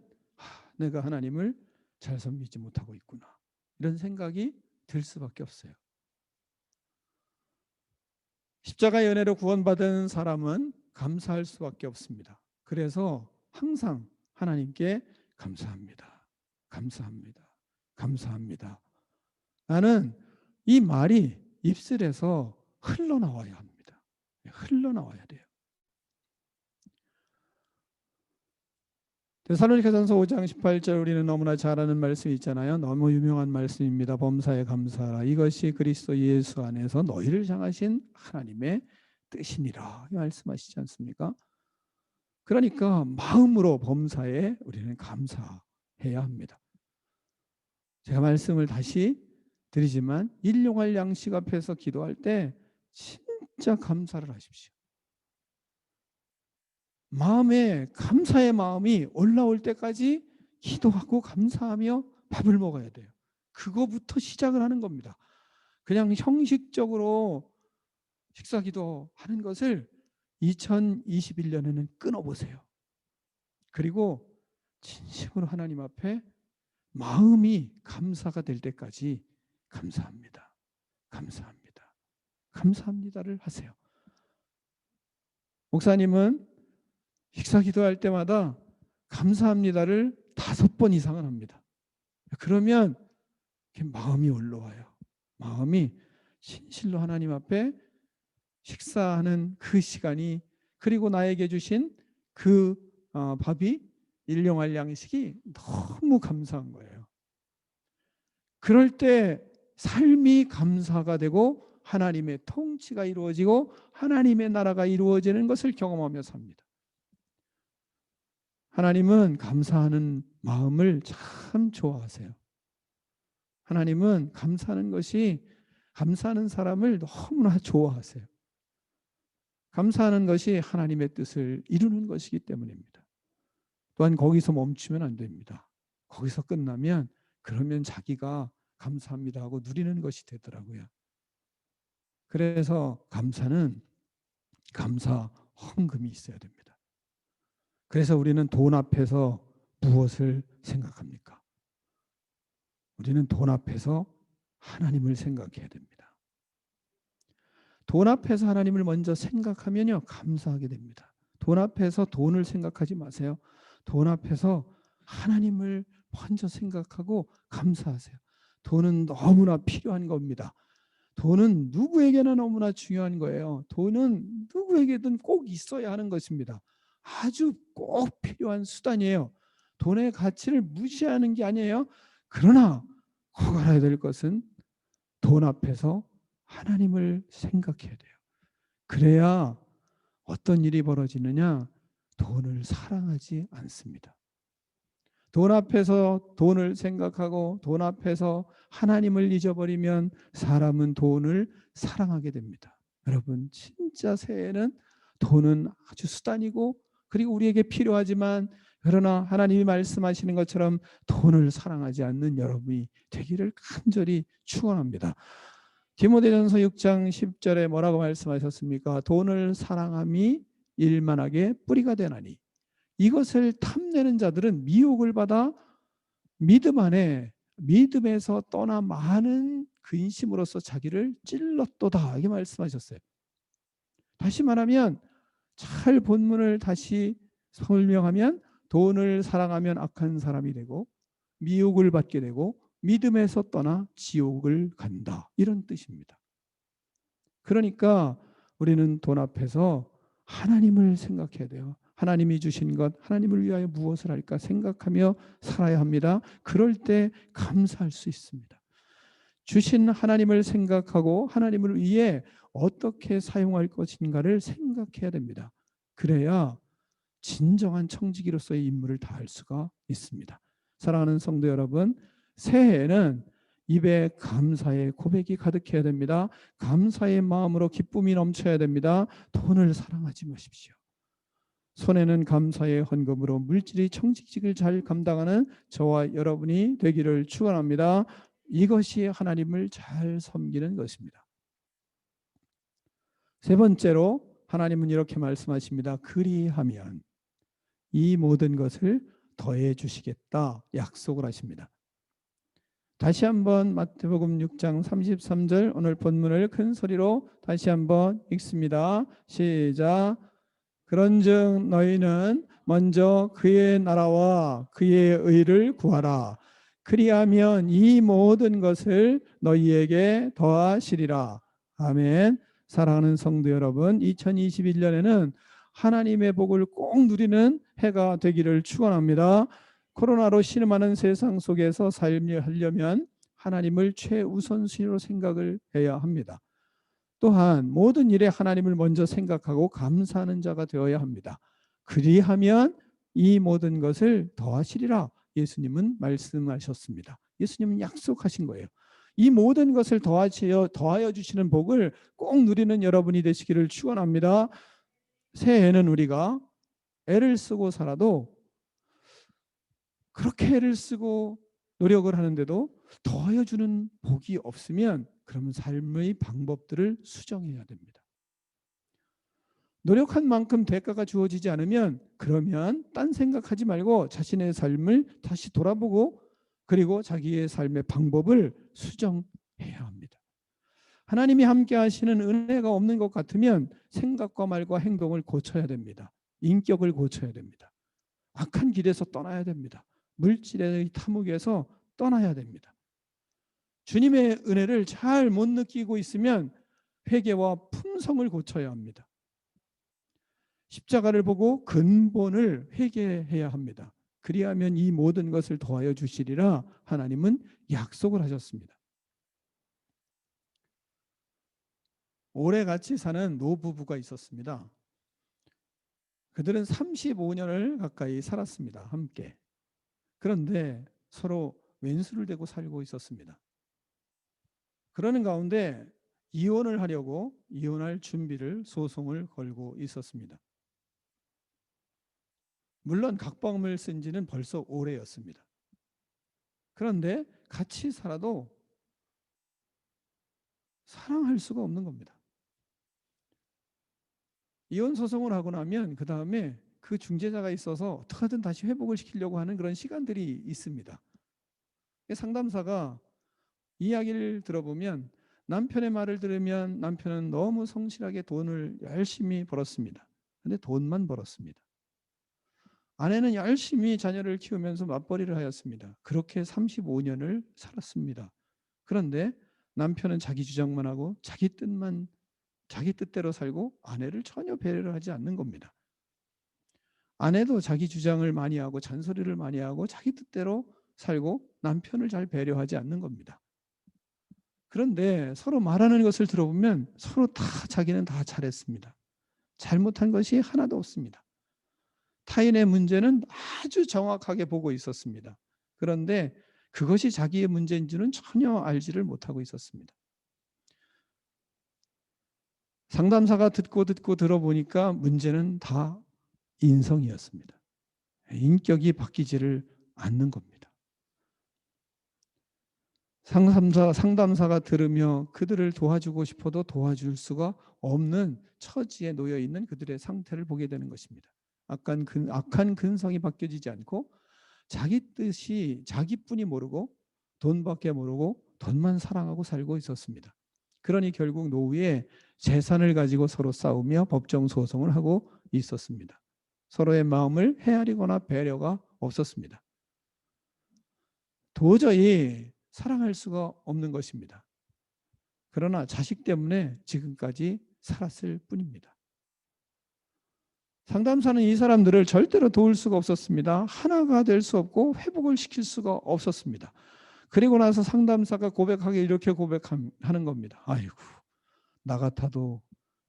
내가 하나님을 잘 섬기지 못하고 있구나. 이런 생각이 들 수밖에 없어요. 십자가의 은혜로 구원받은 사람은 감사할 수밖에 없습니다. 그래서 항상 하나님께 감사합니다. 감사합니다. 감사합니다. 나는 이 말이 입술에서 흘러나와야 합니다. 흘러나와야 돼요. 데살로니가전서 5장 18절 우리는 너무나 잘 아는 말씀이 있잖아요. 너무 유명한 말씀입니다. 범사에 감사하라. 이것이 그리스도 예수 안에서 너희를 향하신 하나님의 뜻이니라. 말씀하시지 않습니까? 그러니까 마음으로 범사에 우리는 감사해야 합니다. 제가 말씀을 다시 드리지만 일용할 양식 앞에서 기도할 때 진짜 감사를 하십시오. 마음에 감사의 마음이 올라올 때까지 기도하고 감사하며 밥을 먹어야 돼요. 그거부터 시작을 하는 겁니다. 그냥 형식적으로 식사 기도하는 것을 2021년에는 끊어보세요. 그리고 진심으로 하나님 앞에 마음이 감사가 될 때까지 감사합니다. 감사합니다. 감사합니다를 하세요. 목사님은 식사 기도할 때마다 감사합니다를 5번 이상은 합니다. 그러면 마음이 올라와요. 마음이 진실로 하나님 앞에 식사하는 그 시간이 그리고 나에게 주신 그 밥이 일용할 양식이 너무 감사한 거예요. 그럴 때 삶이 감사가 되고 하나님의 통치가 이루어지고 하나님의 나라가 이루어지는 것을 경험하며 삽니다. 하나님은 감사하는 마음을 참 좋아하세요. 하나님은 감사하는 사람을 너무나 좋아하세요. 감사하는 것이 하나님의 뜻을 이루는 것이기 때문입니다. 또한 거기서 멈추면 안 됩니다. 거기서 끝나면 그러면 자기가 감사합니다 하고 누리는 것이 되더라고요. 그래서 감사는 감사 헌금이 있어야 됩니다. 그래서 우리는 돈 앞에서 무엇을 생각합니까? 우리는 돈 앞에서 하나님을 생각해야 됩니다. 돈 앞에서 하나님을 먼저 생각하면요 감사하게 됩니다. 돈 앞에서 돈을 생각하지 마세요. 돈 앞에서 하나님을 먼저 생각하고 감사하세요. 돈은 너무나 필요한 겁니다. 돈은 누구에게나 너무나 중요한 거예요. 돈은 누구에게든 꼭 있어야 하는 것입니다. 아주 꼭 필요한 수단이에요. 돈의 가치를 무시하는 게 아니에요. 그러나 꼭 알아야 될 것은 돈 앞에서 하나님을 생각해야 돼요. 그래야 어떤 일이 벌어지느냐? 돈을 사랑하지 않습니다. 돈 앞에서 돈을 생각하고 돈 앞에서 하나님을 잊어버리면 사람은 돈을 사랑하게 됩니다. 여러분, 진짜 새해는 돈은 아주 수단이고 그리고 우리에게 필요하지만, 그러나 하나님이 말씀하시는 것처럼 돈을 사랑하지 않는 여러분이 되기를 간절히 축원합니다. 디모데전서 6장 10절에 뭐라고 말씀하셨습니까? 돈을 사랑함이 일만하게 뿌리가 되나니 이것을 탐내는 자들은 미혹을 받아 믿음에서 떠나 많은 근심으로써 자기를 찔렀도다, 이게 말씀하셨어요. 다시 말하면, 잘 본문을 다시 설명하면, 돈을 사랑하면 악한 사람이 되고 미혹을 받게 되고 믿음에서 떠나 지옥을 간다, 이런 뜻입니다. 그러니까 우리는 돈 앞에서 하나님을 생각해야 돼요. 하나님이 주신 것, 하나님을 위하여 무엇을 할까 생각하며 살아야 합니다. 그럴 때 감사할 수 있습니다. 주신 하나님을 생각하고 하나님을 위해 어떻게 사용할 것인가를 생각해야 됩니다. 그래야 진정한 청지기로서의 임무를 다할 수가 있습니다. 사랑하는 성도 여러분, 새해에는 입에 감사의 고백이 가득해야 됩니다. 감사의 마음으로 기쁨이 넘쳐야 됩니다. 돈을 사랑하지 마십시오. 손에는 감사의 헌금으로 물질의 청지기를 잘 감당하는 저와 여러분이 되기를 축원합니다. 이것이 하나님을 잘 섬기는 것입니다. 세 번째로 하나님은 이렇게 말씀하십니다. 그리하면 이 모든 것을 더해 주시겠다 약속을 하십니다. 다시 한번 마태복음 6장 33절 오늘 본문을 큰 소리로 다시 한번 읽습니다. 시작. 그런즉 너희는 먼저 그의 나라와 그의 의를 구하라. 그리하면 이 모든 것을 너희에게 더하시리라. 아멘. 사랑하는 성도 여러분, 2021년에는 하나님의 복을 꼭 누리는 해가 되기를 축원합니다. 코로나로 신음하는 세상 속에서 살려면 하나님을 최우선순위로 생각을 해야 합니다. 또한 모든 일에 하나님을 먼저 생각하고 감사하는 자가 되어야 합니다. 그리하면 이 모든 것을 더하시리라 예수님은 말씀하셨습니다. 예수님은 약속하신 거예요. 이 모든 것을 더하여 주시는 복을 꼭 누리는 여러분이 되시기를 축원합니다. 새해에는 우리가 애를 쓰고 살아도, 그렇게 애를 쓰고 노력을 하는데도 더하여 주는 복이 없으면 그러면 삶의 방법들을 수정해야 됩니다. 노력한 만큼 대가가 주어지지 않으면 그러면 딴 생각하지 말고 자신의 삶을 다시 돌아보고 그리고 자기의 삶의 방법을 수정해야 합니다. 하나님이 함께 하시는 은혜가 없는 것 같으면 생각과 말과 행동을 고쳐야 됩니다. 인격을 고쳐야 됩니다. 악한 길에서 떠나야 됩니다. 물질의 탐욕에서 떠나야 됩니다. 주님의 은혜를 잘 못 느끼고 있으면 회개와 품성을 고쳐야 합니다. 십자가를 보고 근본을 회개해야 합니다. 그리하면 이 모든 것을 더하여 주시리라 하나님은 약속을 하셨습니다. 오래 같이 사는 노부부가 있었습니다. 그들은 35년을 가까이 살았습니다. 함께. 그런데 서로 왼수를 대고 살고 있었습니다. 그러는 가운데 이혼을 하려고 이혼할 준비를 소송을 걸고 있었습니다. 물론 각방을 쓴 지는 벌써 오래였습니다. 그런데 같이 살아도 사랑할 수가 없는 겁니다. 이혼 소송을 하고 나면 그 다음에 그 중재자가 있어서 어떻게든 다시 회복을 시키려고 하는 그런 시간들이 있습니다. 상담사가 이야기를 들어보면 남편의 말을 들으면 남편은 너무 성실하게 돈을 열심히 벌었습니다. 그런데 돈만 벌었습니다. 아내는 열심히 자녀를 키우면서 맞벌이를 하였습니다. 그렇게 35년을 살았습니다. 그런데 남편은 자기 주장만 하고 자기 뜻대로 살고 아내를 전혀 배려를 하지 않는 겁니다. 아내도 자기 주장을 많이 하고 잔소리를 많이 하고 자기 뜻대로 살고 남편을 잘 배려하지 않는 겁니다. 그런데 서로 말하는 것을 들어보면 서로 다 자기는 다 잘했습니다. 잘못한 것이 하나도 없습니다. 타인의 문제는 아주 정확하게 보고 있었습니다. 그런데 그것이 자기의 문제인지는 전혀 알지를 못하고 있었습니다. 상담사가 듣고 들어보니까 문제는 다 인성이었습니다. 인격이 바뀌지를 않는 겁니다. 상담사가 들으며 그들을 도와주고 싶어도 도와줄 수가 없는 처지에 놓여 있는 그들의 상태를 보게 되는 것입니다. 악한 근성이 바뀌어지지 않고 자기 뜻이 자기뿐이 모르고 돈밖에 모르고 돈만 사랑하고 살고 있었습니다. 그러니 결국 노후에 재산을 가지고 서로 싸우며 법정 소송을 하고 있었습니다. 서로의 마음을 헤아리거나 배려가 없었습니다. 도저히 사랑할 수가 없는 것입니다. 그러나 자식 때문에 지금까지 살았을 뿐입니다. 상담사는 이 사람들을 절대로 도울 수가 없었습니다. 하나가 될 수 없고 회복을 시킬 수가 없었습니다. 그리고 나서 상담사가 고백하게 이렇게 고백하는 겁니다. 아이고, 나 같아도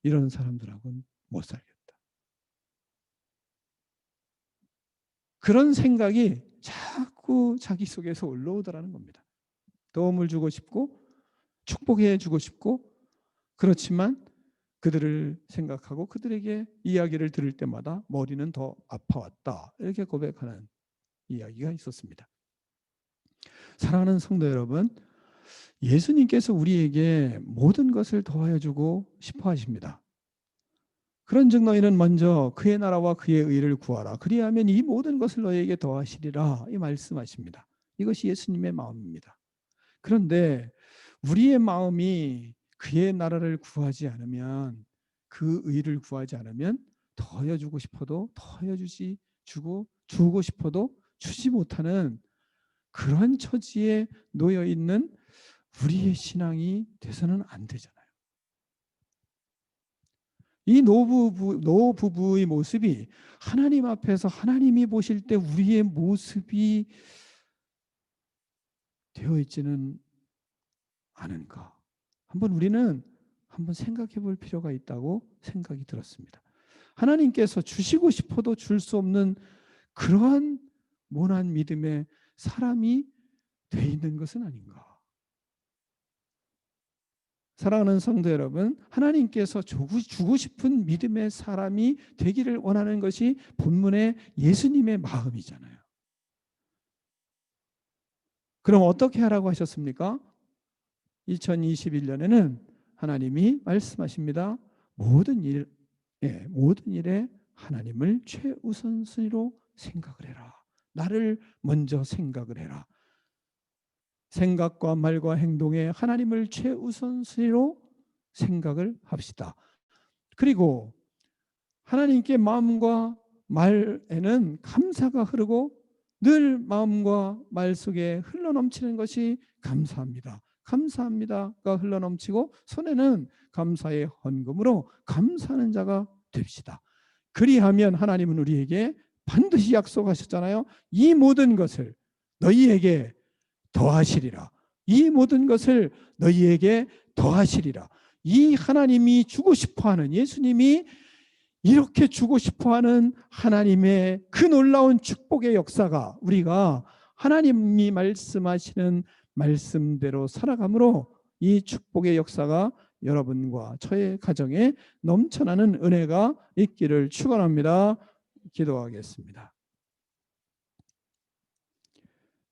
이런 사람들하고는 못 살겠다. 그런 생각이 자꾸 자기 속에서 올라오더라는 겁니다. 도움을 주고 싶고 축복해 주고 싶고, 그렇지만 그들을 생각하고 그들에게 이야기를 들을 때마다 머리는 더 아파왔다, 이렇게 고백하는 이야기가 있었습니다. 사랑하는 성도 여러분, 예수님께서 우리에게 모든 것을 더하여 주고 싶어 하십니다. 그런즉 너희는 먼저 그의 나라와 그의 의를 구하라. 그리하면 이 모든 것을 너희에게 더하시리라, 이 말씀하십니다. 이것이 예수님의 마음입니다. 그런데 우리의 마음이 그의 나라를 구하지 않으면, 그 의를 구하지 않으면 더하여 주고 싶어도 더하여 주고 싶어도 주지 못하는 그런 처지에 놓여 있는 우리의 신앙이 돼서는 안 되잖아요. 이 노부부의 모습이 하나님 앞에서 하나님이 보실 때 우리의 모습이 되어 있지는 않은가? 우리는 한번 생각해 볼 필요가 있다고 생각이 들었습니다. 하나님께서 주시고 싶어도 줄 수 없는 그러한 모난 믿음의 사람이 돼 있는 것은 아닌가? 사랑하는 성도 여러분, 하나님께서 주고 싶은 믿음의 사람이 되기를 원하는 것이 본문의 예수님의 마음이잖아요. 그럼 어떻게 하라고 하셨습니까? 2021년에는 하나님이 말씀하십니다. 모든 일에 하나님을 최우선순위로 생각을 해라. 나를 먼저 생각을 해라. 생각과 말과 행동에 하나님을 최우선순위로 생각을 합시다. 그리고 하나님께 마음과 말에는 감사가 흐르고 늘 마음과 말 속에 흘러넘치는 것이 감사합니다. 감사합니다가 흘러넘치고 손에는 감사의 헌금으로 감사하는 자가 됩시다. 그리하면 하나님은 우리에게 반드시 약속하셨잖아요. 이 모든 것을 너희에게 더하시리라. 이 모든 것을 너희에게 더하시리라. 이 하나님이 주고 싶어하는, 예수님이 이렇게 주고 싶어하는 하나님의 그 놀라운 축복의 역사가 우리가 하나님이 말씀하시는 말씀대로 살아감으로 이 축복의 역사가 여러분과 저의 가정에 넘쳐나는 은혜가 있기를 축원합니다. 기도하겠습니다.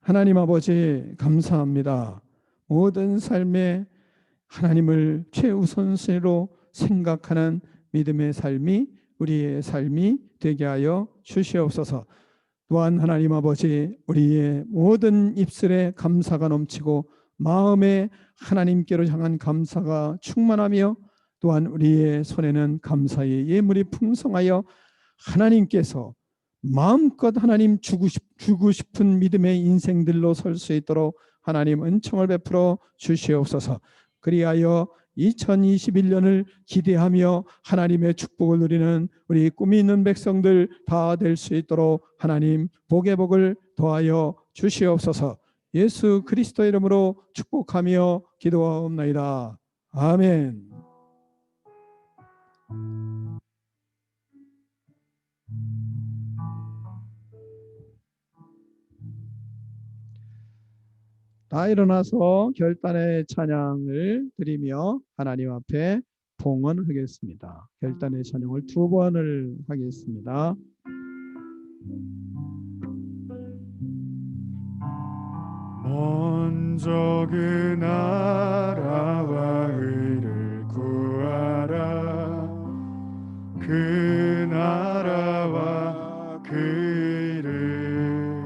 하나님 아버지, 감사합니다. 모든 삶에 하나님을 최우선순위로 생각하는 믿음의 삶이 우리의 삶이 되게 하여 주시옵소서. 또한 하나님 아버지, 우리의 모든 입술에 감사가 넘치고 마음에 하나님께로 향한 감사가 충만하며, 또한 우리의 손에는 감사의 예물이 풍성하여 하나님께서 마음껏 하나님 주고 싶은 믿음의 인생들로 설 수 있도록 하나님 은총을 베풀어 주시옵소서. 그리하여 2021년을 기대하며 하나님의 축복을 누리는 우리 꿈이 있는 백성들 다 될 수 있도록 하나님 복의 복을 더하여 주시옵소서. 예수 그리스도의 이름으로 축복하며 기도하옵나이다. 아멘. 다 일어나서 결단의 찬양을 드리며 하나님 앞에 봉헌하겠습니다. 결단의 찬양을 2번을 하겠습니다. 먼저 그 나라와 의를 구하라. 그 나라와 그 의를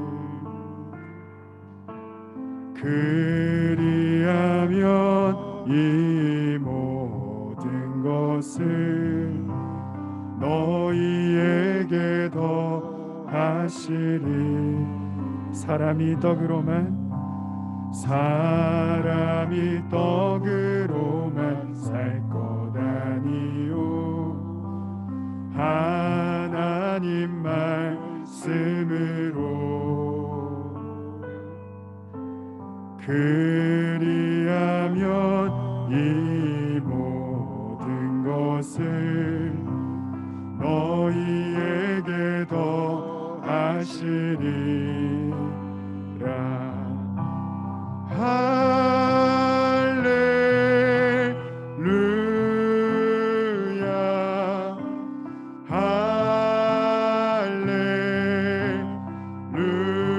그리하면 이 모든 것을 너희에게 더하시리. 사람이 떡으로만 살 것 아니요 하나님 말씀으로 그리하면 이 모든 것을 너희에게 더하시리라. 할렐루야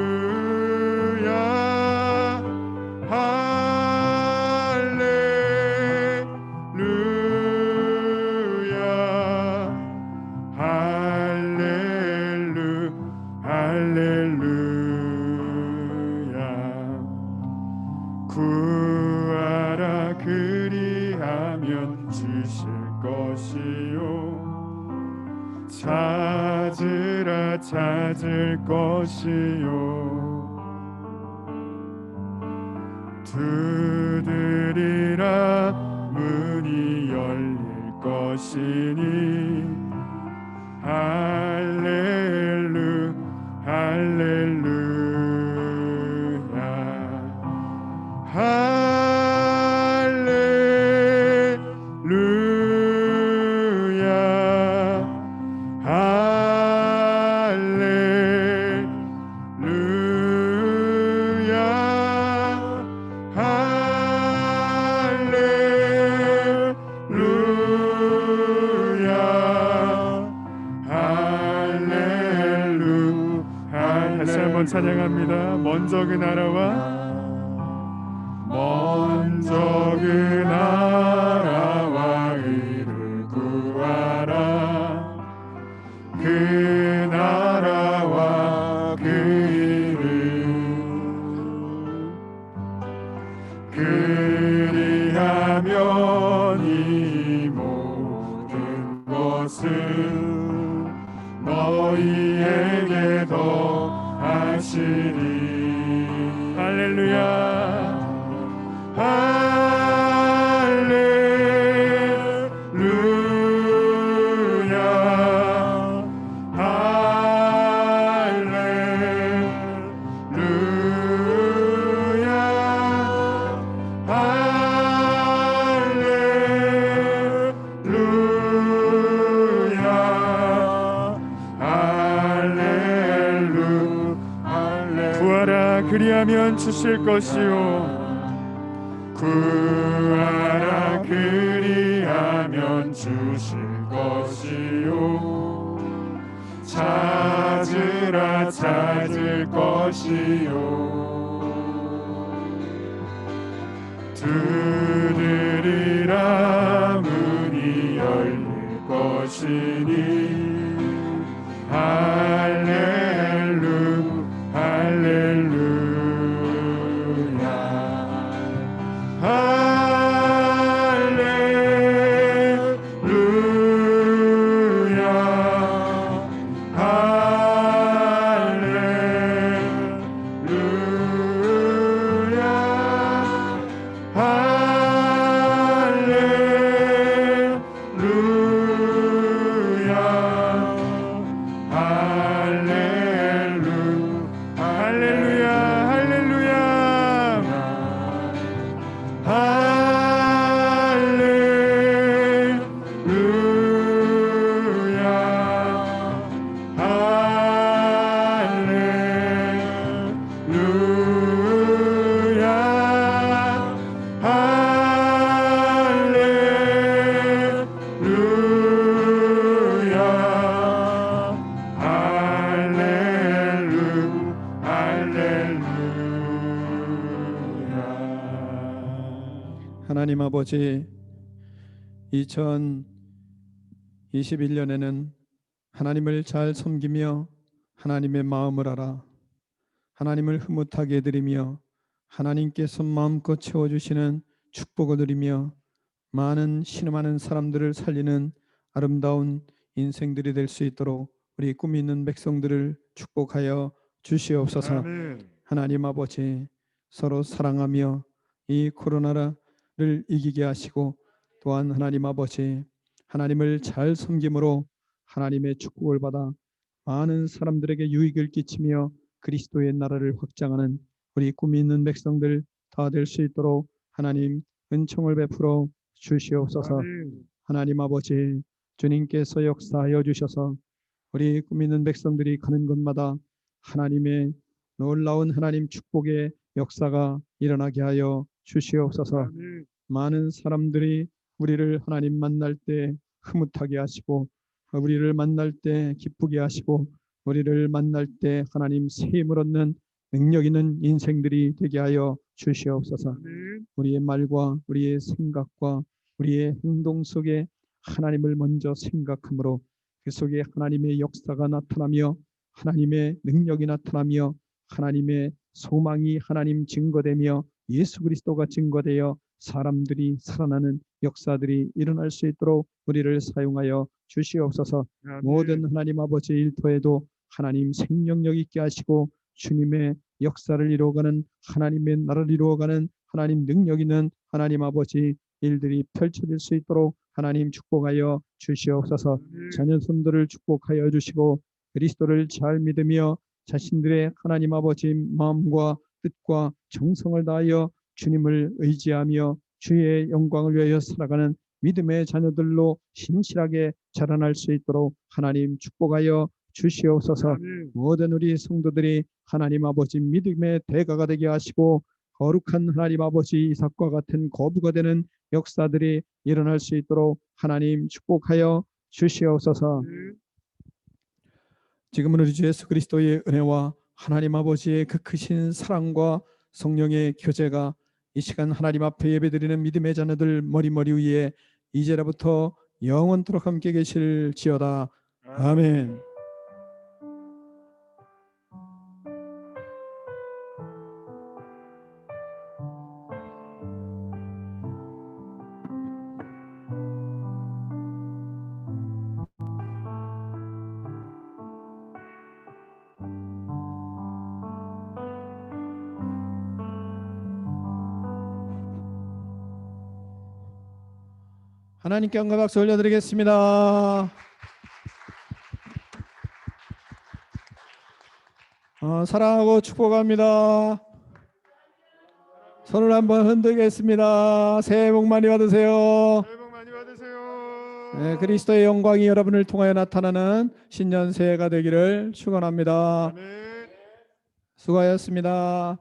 할렐루야 할렐루야 할렐루야. 구하라 그리하면 주실 것이요 찾으라 찾을 것이요 두드리라 문이 열릴 것이니 할렐루 할렐루야 할렐루야 할렐루야 할렐루야. 다시 한번 찬양합니다. 먼저 그 나라와 의를 구하라. 그 나라와 그 의를 그리하면 이 모든 것을 너희에게 더하시리. 할렐루야 할렐루야 할렐루야 할렐루야. 구하라 그리하면 주실 것이요 구하라 그리하면 주실 것이요 찾으라 찾을 것이요 두드리라 문이 열릴 것이니 할렐루 할렐루야 할렐루야 할렐루야 할렐루야 할렐루야. 하나님 아버지, 2021년에는 하나님을 잘 섬기며 하나님의 마음을 알아 하나님을 흐뭇하게 드리며 하나님께서 마음껏 채워주시는 축복을 누리며 많은 신음하는 사람들을 살리는 아름다운 인생들이 될 수 있도록 우리 꿈이 있는 백성들을 축복하여 주시옵소서. 아멘. 하나님 아버지, 서로 사랑하며 이 코로나를 이기게 하시고, 또한 하나님 아버지, 하나님을 잘 섬김으로 하나님의 축복을 받아 많은 사람들에게 유익을 끼치며 그리스도의 나라를 확장하는 우리 꿈이 있는 백성들 다 될 수 있도록 하나님 은총을 베풀어 주시옵소서. 아멘. 하나님 아버지, 주님께서 역사하여 주셔서 우리 꿈 있는 백성들이 가는 곳마다 하나님의 놀라운 하나님 축복의 역사가 일어나게 하여 주시옵소서. 아멘. 많은 사람들이 우리를 하나님 만날 때 흐뭇하게 하시고, 우리를 만날 때 기쁘게 하시고, 우리를 만날 때 하나님 새 힘을 얻는 능력 있는 인생들이 되게 하여 주시옵소서. 아멘. 우리의 말과 우리의 생각과 우리의 행동 속에 하나님을 먼저 생각함으로 그 속에 하나님의 역사가 나타나며 하나님의 능력이 나타나며 하나님의 소망이 하나님 증거되며 예수 그리스도가 증거되어 사람들이 살아나는 역사들이 일어날 수 있도록 우리를 사용하여 주시옵소서. 아멘. 모든 하나님 아버지 일터에도 하나님 생명력 있게 하시고 주님의 역사를 이루어가는 하나님의 나라를 이루어가는 하나님 능력 있는 하나님 아버지 일들이 펼쳐질 수 있도록 하나님 축복하여 주시옵소서. 아멘. 자녀손들을 축복하여 주시고 그리스도를 잘 믿으며 자신들의 하나님 아버지 마음과 뜻과 정성을 다하여 주님을 의지하며 주의 영광을 위하여 살아가는 믿음의 자녀들로 신실하게 자라날 수 있도록 하나님 축복하여 주시옵소서. 아멘. 모든 우리 성도들이 하나님 아버지 믿음의 대가가 되게 하시고 거룩한 하나님 아버지 이삭과 같은 거부가 되는 역사들이 일어날 수 있도록 하나님 축복하여 주시옵소서. 아멘. 지금은 우리 주 예수 그리스도의 은혜와 하나님 아버지의 그 크신 사랑과 성령의 교제가 이 시간 하나님 앞에 예배드리는 믿음의 자녀들 머리 위에 이제로부터 영원토록 함께 계실지어다. 아멘. 하나님께 영광 박수 올려드리겠습니다. 사랑하고 축복합니다. 손을 한번 흔들겠습니다. 새해 복 많이 받으세요. 새해 복 많이 받으세요. 네, 그리스도의 영광이 여러분을 통하여 나타나는 신년 새해가 되기를 축원합니다. 아멘. 수고하셨습니다.